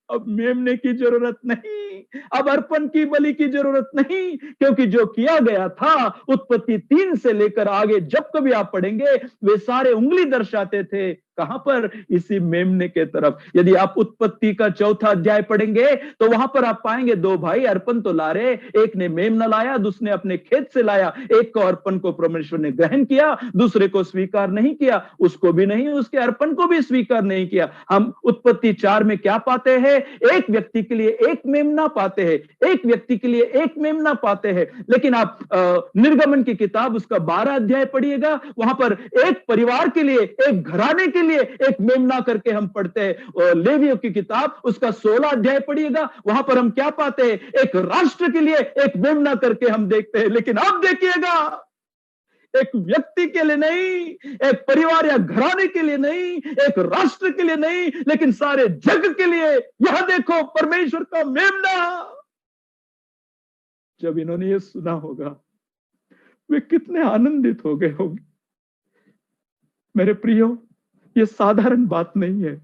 अब मेमने की जरूरत नहीं, अब अर्पण की, बलि की जरूरत नहीं, क्योंकि जो किया गया था उत्पत्ति 3 से लेकर आगे जब कभी आप पढ़ेंगे, वे सारे उंगली दर्शाते थे कहां पर? इसी मेमने के तरफ। यदि आप उत्पत्ति का 4था अध्याय पढ़ेंगे तो वहां पर आप पाएंगे 2 भाई अर्पण तो ला रहे, एक ने मेमना लाया, दूसरे अपने खेत से लाया। एक को अर्पण को परमेश्वर ने ग्रहण किया, दूसरे को स्वीकार नहीं किया, उसको भी नहीं, उसके अर्पण को भी स्वीकार नहीं किया। हम उत्पत्ति 4 में क्या पाते हैं? एक व्यक्ति के लिए एक मेमना पाते हैं, एक व्यक्ति के लिए एक मेमना पाते हैं। लेकिन आप निर्गमन की किताब उसका 12 अध्याय पढ़िएगा, वहां पर एक परिवार के लिए, एक घराने के लिए एक मेमना करके हम पढ़ते हैं। लेवियों की किताब उसका 16 अध्याय पढ़िएगा, वहां पर हम क्या पाते हैं? एक राष्ट्र के लिए एक मेमना करके हम देखते हैं। लेकिन अब देखिएगा, एक व्यक्ति के लिए नहीं, एक परिवार या घराने के लिए नहीं, एक राष्ट्र के लिए नहीं, लेकिन सारे जग के लिए। यह देखो परमेश्वर का मेमना। जब इन्होंने ये सुना होगा, वे कितने आनंदित हो गए होंगे। मेरे प्रियो, ये साधारण बात नहीं है,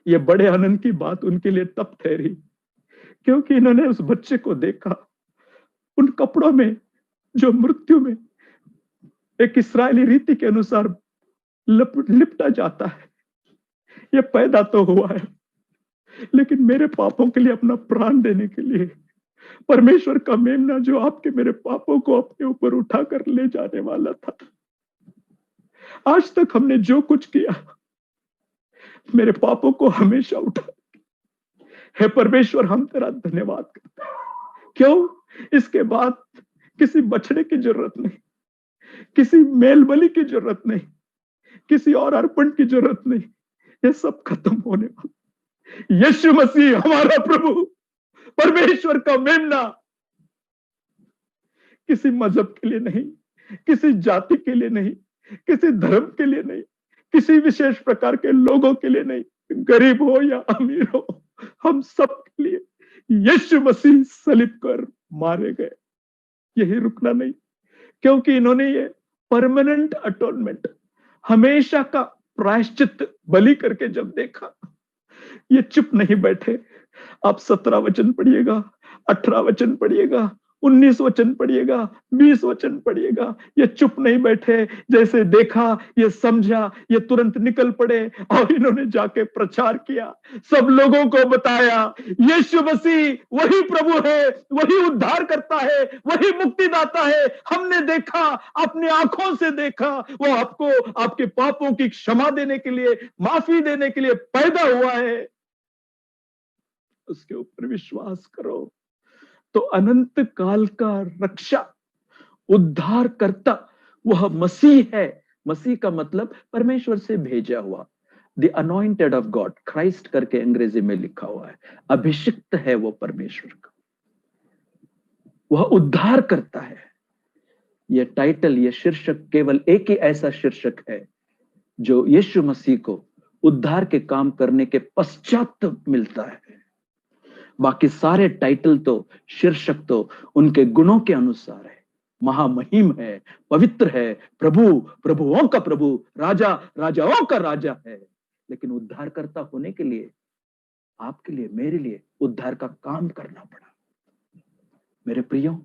ये बड़े आनंद की बात उनके लिए तब ठहरी क्योंकि इन्होंने उस बच्चे को देखा, उन कपड़ों में जो मृत्यु में एक इस्राएली रीति के अनुसार लिपटा जाता है। ये पैदा तो हुआ है, लेकिन मेरे पापों के लिए अपना प्राण देने के लिए परमेश्वर का मेमना जो आपके मेरे पापों को अपने ऊपर उठाकर ले जाने वाला था। आज तक हमने जो कुछ किया मेरे पापों को हमेशा उठा। हे परमेश्वर, हम तेरा धन्यवाद करते हैं। क्यों? इसके बाद किसी बछड़े की जरूरत नहीं, किसी मेल बलि की जरूरत नहीं, किसी और अर्पण की जरूरत नहीं। ये सब खत्म होने वाला। यीशु मसीह हमारा प्रभु, परमेश्वर का मेमना, किसी मजहब के लिए नहीं, किसी जाति के लिए नहीं, किसी धर्म के लिए नहीं, किसी विशेष प्रकार के लोगों के लिए नहीं, गरीब हो या अमीर हो, हम सब के लिए यीशु मसीह सलीब कर मारे गए। यही रुकना नहीं, क्योंकि इन्होंने ये परमानेंट अटोनमेंट, हमेशा का प्रायश्चित बलि करके जब देखा, ये चुप नहीं बैठे। आप 17 वचन पढ़िएगा, 18 वचन पढ़िएगा, 19 वचन पढ़िएगा, 20 वचन पढ़िएगा। ये चुप नहीं बैठे। जैसे देखा, ये समझा, ये तुरंत निकल पड़े और इन्होंने जाके प्रचार किया, सब लोगों को बताया यीशु मसीह वही प्रभु है, वही उद्धार करता है, वही मुक्तिदाता है। हमने देखा, अपनी आंखों से देखा, वो आपको आपके पापों की क्षमा देने के लिए, माफी देने के लिए पैदा हुआ है। उसके ऊपर विश्वास करो तो अनंत काल का रक्षा, उद्धार करता वह मसीह है। मसीह का मतलब परमेश्वर से भेजा हुआ, the anointed of God, Christ करके अंग्रेजी में लिखा हुआ है। अभिषिक्त है वो परमेश्वर का, वह उद्धार करता है। यह टाइटल, यह शीर्षक केवल एक ही ऐसा शीर्षक है जो यीशु मसीह को उद्धार के काम करने के पश्चात मिलता है। बाकी सारे टाइटल तो, शीर्षक तो उनके गुणों के अनुसार है। महामहिम है, पवित्र है, प्रभु प्रभुओं का प्रभु, राजा राजाओं का राजा है। लेकिन उद्धारकर्ता होने के लिए आपके लिए, मेरे लिए उद्धार का काम करना पड़ा। मेरे प्रियो,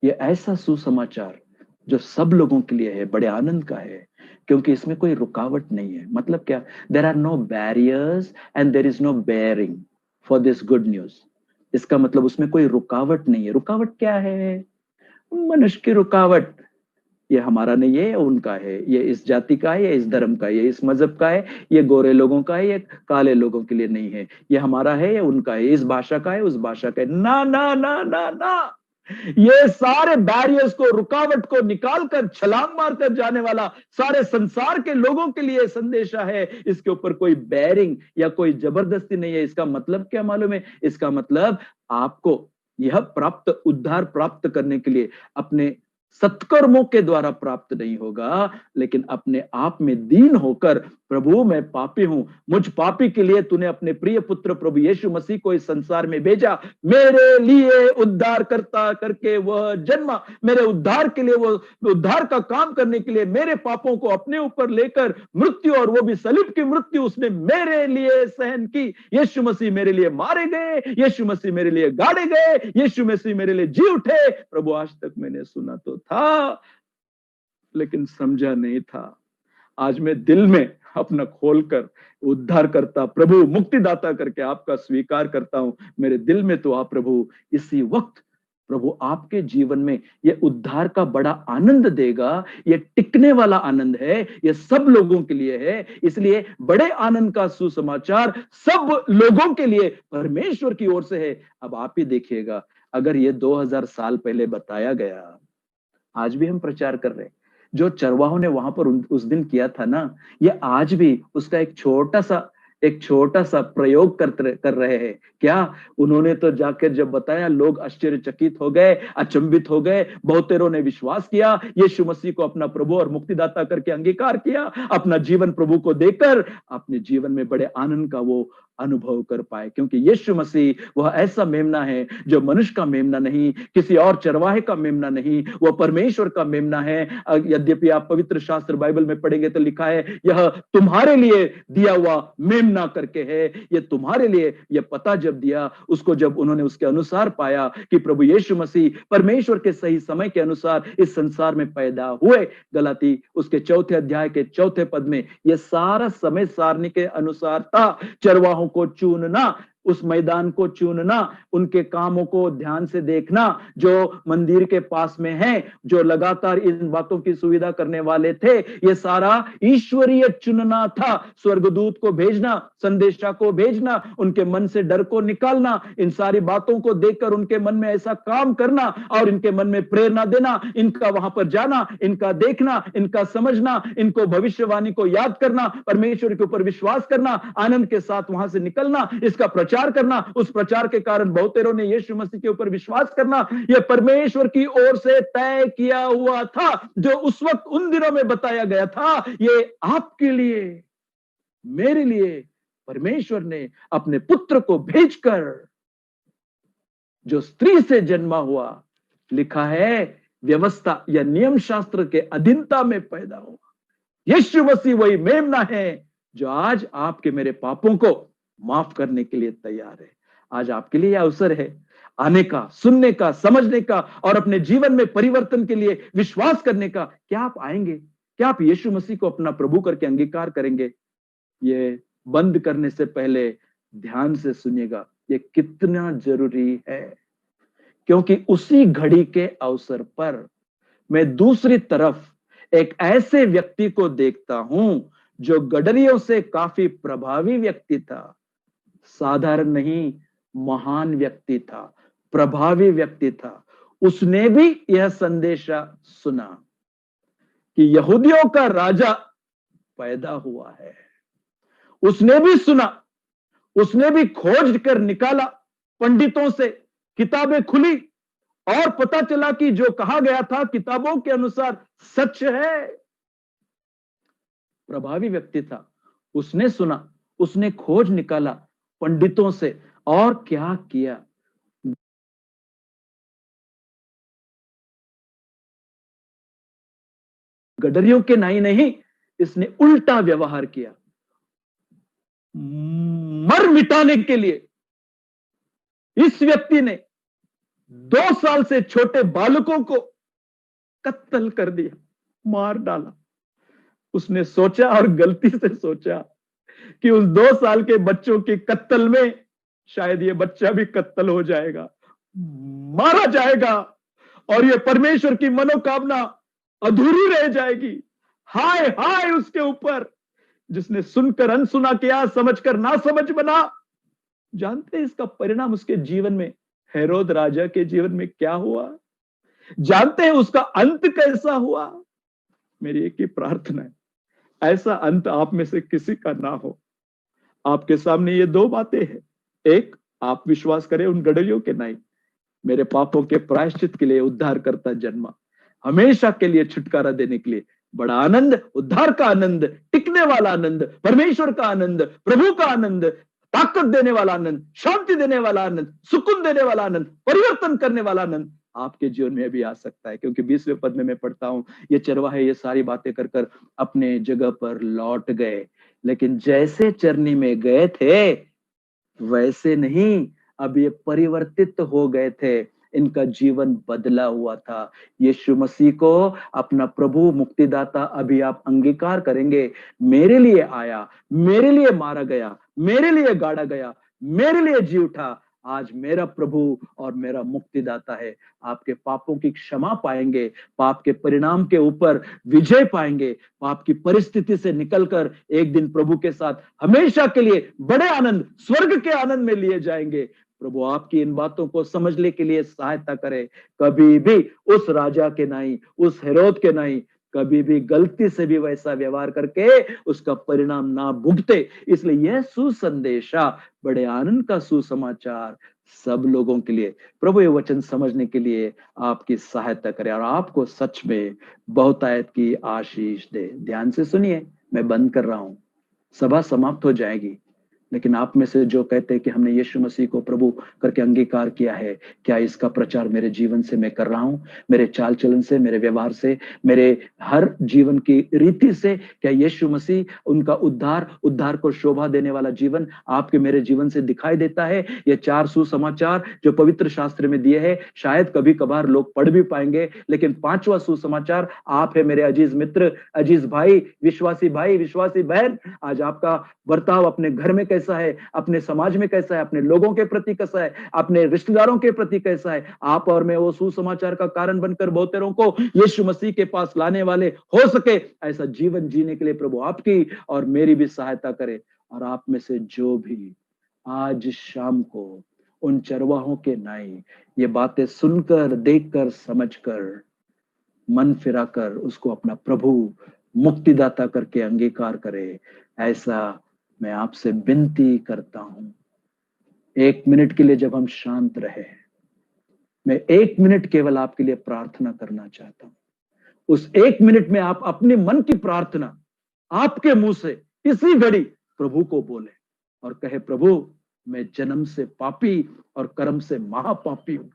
ये ऐसा सुसमाचार जो सब लोगों के लिए है, बड़े आनंद का है, क्योंकि इसमें कोई रुकावट नहीं है। मतलब क्या? There are no barriers and there is no bearing for this good news. इसका मतलब उसमें कोई रुकावट नहीं है। रुकावट क्या है? मनुष्य की रुकावट। ये हमारा नहीं है, उनका है, ये इस जाति का है, ये इस धर्म का है, ये इस मजहब का है, ये गोरे लोगों का है, ये काले लोगों के लिए नहीं है, ये हमारा है, ये उनका है, इस भाषा का है, उस भाषा का है। ना ना ना ना ना, ये सारे बैरियर्स को, रुकावट को निकालकर छलांग मारकर जाने वाला सारे संसार के लोगों के लिए संदेशा है। इसके ऊपर कोई बैरिंग या कोई जबरदस्ती नहीं है। इसका मतलब क्या मालूम है? इसका मतलब आपको यह प्राप्त, उद्धार प्राप्त करने के लिए अपने सत्कर्मों के द्वारा प्राप्त नहीं होगा, लेकिन अपने आप में दीन होकर, प्रभु मैं पापी हूं, मुझ पापी के लिए तूने अपने प्रिय पुत्र प्रभु यीशु मसीह को इस संसार में भेजा, मेरे लिए उद्धार करता करके वह जन्मा, मेरे उद्धार के लिए, वो उद्धार का काम करने के लिए मेरे पापों को अपने ऊपर लेकर मृत्यु, और वो भी सलीब की मृत्यु उसने मेरे लिए सहन की। यीशु मसीह मेरे लिए मारे गए, यीशु मसीह मेरे लिए गाड़े गए, यीशु मसीह मेरे लिए जी उठे। प्रभु आज तक मैंने सुना तो था, लेकिन समझा नहीं था। आज मैं दिल में अपना खोलकर उद्धार करता, प्रभु मुक्तिदाता करके आपका स्वीकार करता हूं। मेरे दिल में तो आप प्रभु इसी वक्त, प्रभु आपके जीवन में ये उद्धार का बड़ा आनंद देगा। ये टिकने वाला आनंद है, ये सब लोगों के लिए है। इसलिए बड़े आनंद का सुसमाचार सब लोगों के लिए परमेश्वर की ओर से है। अब आप ही देखिएगा, अगर ये 2000 साल पहले बताया गया, आज भी हम प्रचार कर रहे हैं, जो चरवाहों ने वहां पर उस दिन किया था ना, ये आज भी उसका एक छोटा सा प्रयोग कर रहे हैं। क्या? उन्होंने तो जाकर जब बताया, लोग आश्चर्यचकित हो गए, अचंभित हो गए। बहुतेरों ने विश्वास किया, यीशु मसीह को अपना प्रभु और मुक्तिदाता करके अंगीकार किया, अपना जीवन प्रभु को देकर अपने जीवन में बड़े आनंद का वो अनुभव कर पाए, क्योंकि यीशु मसीह वह ऐसा मेमना है जो मनुष्य का मेमना नहीं, किसी और चरवाहे का मेमना नहीं, वह परमेश्वर का मेमना है। यद्यपि आप पवित्र शास्त्र बाइबल में पढ़ेंगे तो लिखा है यह तुम्हारे लिए दिया हुआ मेमना करके है। यह तुम्हारे लिए, यह पता जब दिया उसको, जब उन्होंने उसके अनुसार पाया कि प्रभु यीशु मसीह परमेश्वर के सही समय के अनुसार इस संसार में पैदा हुए। गलाती उसके 4 अध्याय के 4 पद में यह सारा समय सारणी के अनुसार था। चरवाहों को चुनना, उस मैदान को चुनना, उनके कामों को ध्यान से देखना, जो मंदिर के पास में है, जो लगातार इन बातों की सुविधा करने वाले थे, ये सारा ईश्वरीय चुनना था। स्वर्गदूत को भेजना, संदेशा को भेजना, उनके मन से डर को निकालना, इन सारी बातों को देखकर उनके मन में ऐसा काम करना और इनके मन में प्रेरणा देना, इनका वहां पर जाना, इनका देखना, इनका समझना, इनको भविष्यवाणी को याद करना, परमेश्वर के ऊपर विश्वास करना, आनंद के साथ वहां से निकलना, इसका प्रचार करना, उस प्रचार के कारण बहुतेरों ने यीशु मसीह के ऊपर विश्वास करना, यह परमेश्वर की ओर से तय किया हुआ था। जो उस वक्त उन दिनों में बताया गया था, ये आपके लिए, मेरे लिए परमेश्वर ने अपने पुत्र को भेजकर, जो स्त्री से जन्मा हुआ, लिखा है व्यवस्था या नियम शास्त्र के अधीनता में पैदा हुआ। यीशु मसीह वही मेमना है जो आज आपके मेरे पापों को माफ करने के लिए तैयार है। आज आपके लिए यह अवसर है आने का, सुनने का, समझने का और अपने जीवन में परिवर्तन के लिए विश्वास करने का। क्या आप आएंगे? क्या आप यीशु मसीह को अपना प्रभु करके अंगीकार करेंगे? ये बंद करने से पहले ध्यान से सुनिएगा, ये कितना जरूरी है, क्योंकि उसी घड़ी के अवसर पर मैं दूसरी तरफ एक ऐसे व्यक्ति को देखता हूं जो गडरियों से काफी प्रभावी व्यक्ति था। साधारण नहीं, महान व्यक्ति था, प्रभावी व्यक्ति था। उसने भी यह संदेशा सुना कि यहूदियों का राजा पैदा हुआ है। उसने भी सुना, उसने भी खोज कर निकाला, पंडितों से किताबें खुली और पता चला कि जो कहा गया था किताबों के अनुसार सच है। प्रभावी व्यक्ति था, उसने सुना, उसने खोज निकाला पंडितों से, और क्या किया? गडरियों के नहीं, इसने उल्टा व्यवहार किया। मर मिटाने के लिए इस व्यक्ति ने 2 साल से छोटे बालकों को कत्ल कर दिया, मार डाला। उसने सोचा, और गलती से सोचा, कि उस 2 साल के बच्चों के कत्ल में शायद ये बच्चा भी कत्ल हो जाएगा, मारा जाएगा, और ये परमेश्वर की मनोकामना अधूरी रह जाएगी। हाय हाय उसके ऊपर, जिसने सुनकर अनसुना किया, समझकर ना समझ बना। जानते हैं इसका परिणाम उसके जीवन में, हेरोद राजा के जीवन में क्या हुआ? जानते हैं उसका अंत कैसा हुआ? मेरी एक ही प्रार्थना है, ऐसा अंत आप में से किसी का ना हो। आपके सामने ये 2 बातें हैं। एक, आप विश्वास करें उन गडरियों के नहीं, मेरे पापों के प्रायश्चित के लिए उद्धार करता जन्मा, हमेशा के लिए छुटकारा देने के लिए। बड़ा आनंद, उद्धार का आनंद, टिकने वाला आनंद, परमेश्वर का आनंद, प्रभु का आनंद, ताकत देने वाला आनंद, शांति देने वाला आनंद, सुकून देने वाला आनंद, परिवर्तन करने वाला आनंद आपके जीवन में भी आ सकता है। क्योंकि 20वें पद में मैं पढ़ता हूं, ये चरवाहे ये सारी बातें कर कर अपने जगह पर लौट गए, लेकिन जैसे चरनी में गए थे वैसे नहीं, अब ये परिवर्तित हो गए थे, इनका जीवन बदला हुआ था। यीशु मसीह को अपना प्रभु मुक्तिदाता अभी आप अंगीकार करेंगे, मेरे लिए आया, मेरे लिए मारा गया, मेरे लिए गाड़ा गया, मेरे लिए जी उठा, आज मेरा प्रभु और मेरा मुक्तिदाता है। आपके पापों की क्षमा पाएंगे, पाप के परिणाम के ऊपर विजय पाएंगे, पाप की परिस्थिति से निकलकर एक दिन प्रभु के साथ हमेशा के लिए बड़े आनंद, स्वर्ग के आनंद में लिए जाएंगे। प्रभु आपकी इन बातों को समझने के लिए सहायता करे। कभी भी उस राजा के नहीं, उस हेरोद के नहीं, कभी भी गलती से भी वैसा व्यवहार करके उसका परिणाम ना भुगते। इसलिए यह सुसंदेशा, बड़े आनंद का सुसमाचार सब लोगों के लिए, प्रभु ये वचन समझने के लिए आपकी सहायता करे और आपको सच में बहुतायत की आशीष दे। ध्यान से सुनिए, मैं बंद कर रहा हूं, सभा समाप्त हो जाएगी, लेकिन आप में से जो कहते हैं कि हमने यीशु मसीह को प्रभु करके अंगीकार किया है, क्या इसका प्रचार मेरे जीवन से मैं कर रहा हूं? मेरे चाल चलन से, मेरे व्यवहार से, मेरे हर जीवन की रीति से क्या यीशु मसीह उनका उद्धार को शोभा देने वाला जीवन आपके मेरे जीवन से दिखाई देता है? ये 4 सुसमाचार जो पवित्र शास्त्र में दिए हैं, शायद कभी कभार लोग पढ़ भी पाएंगे, लेकिन 5वां सुसमाचार आप है मेरे अजीज मित्र, अजीज भाई, विश्वासी बहन। आज आपका बर्ताव अपने घर में कैसा है, अपने समाज में कैसा है, अपने लोगों के प्रति कैसा है, अपने रिश्तेदारों के प्रति कैसा है? आप और मैं वो सुसमाचार का कारण बनकर बहुतेरों को यीशु मसीह के पास लाने वाले हो सके, ऐसा जीवन जीने के लिए प्रभु आपकी और मेरी भी सहायता करे। और आप में से जो भी आज शाम को उन चरवाहों के नाई ये बातें सुनकर, देखकर, समझकर, मन फिराकर उसको अपना प्रभु मुक्तिदाता करके अंगीकार करे, ऐसा मैं आपसे विनती करता हूं। 1 मिनट के लिए जब हम शांत रहे, मैं 1 मिनट केवल आपके लिए प्रार्थना करना चाहता हूं। उस 1 मिनट में आप अपने मन की प्रार्थना आपके मुंह से इसी घड़ी प्रभु को बोले और कहे, प्रभु मैं जन्म से पापी और कर्म से महापापी हूं।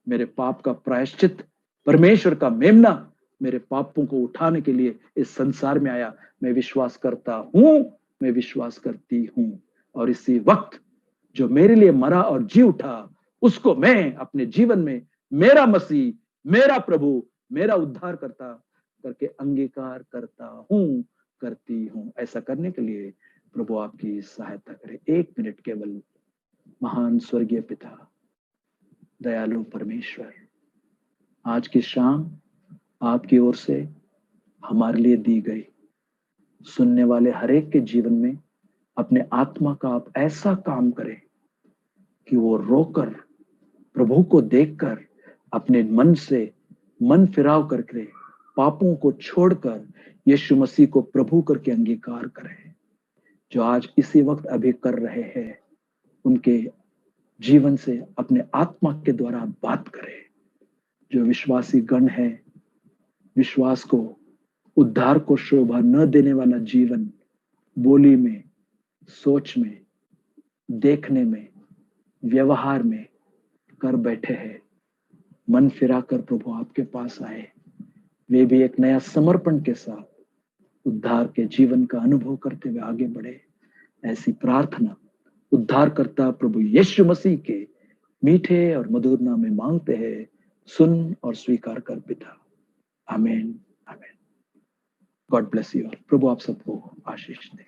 मेरे पाप का प्रायश्चित परमेश्वर का मेमना मेरे पापों को उठाने के लिए इस संसार में आया। मैं विश्वास करता हूं, मैं विश्वास करती हूं, और इसी वक्त जो मेरे लिए मरा और जी उठा, उसको मैं अपने जीवन में मेरा मसीह, मेरा प्रभु, मेरा उद्धार करता करके अंगीकार करता हूं, करती हूं। ऐसा करने के लिए प्रभु आपकी सहायता करे। 1 मिनट केवल। महान स्वर्गीय पिता, दयालु परमेश्वर, आज की शाम आपकी ओर से हमारे लिए दी गई, सुनने वाले हरेक के जीवन में अपने आत्मा का आप ऐसा काम करें कि वो रोकर, प्रभु को देखकर, अपने मन से मन फिराव करके, पापों को छोड़कर यीशु मसीह को प्रभु करके अंगीकार करें। जो आज इसी वक्त अभी कर रहे हैं, उनके जीवन से अपने आत्मा के द्वारा बात करें। जो विश्वासी गण है, विश्वास को, उद्धार को शोभा न देने वाला जीवन बोली में, सोच में, देखने में, व्यवहार में कर बैठे हैं, मन फिराकर प्रभु आपके पास आए, वे भी एक नया समर्पण के साथ उद्धार के जीवन का अनुभव करते हुए आगे बढ़े। ऐसी प्रार्थना उद्धारकर्ता प्रभु यीशु मसीह के मीठे और मधुर नाम में मांगते हैं, सुन और स्वीकार कर पिता। आमीन, आमीन। God bless you. प्रभु आप सबको आशीष दे।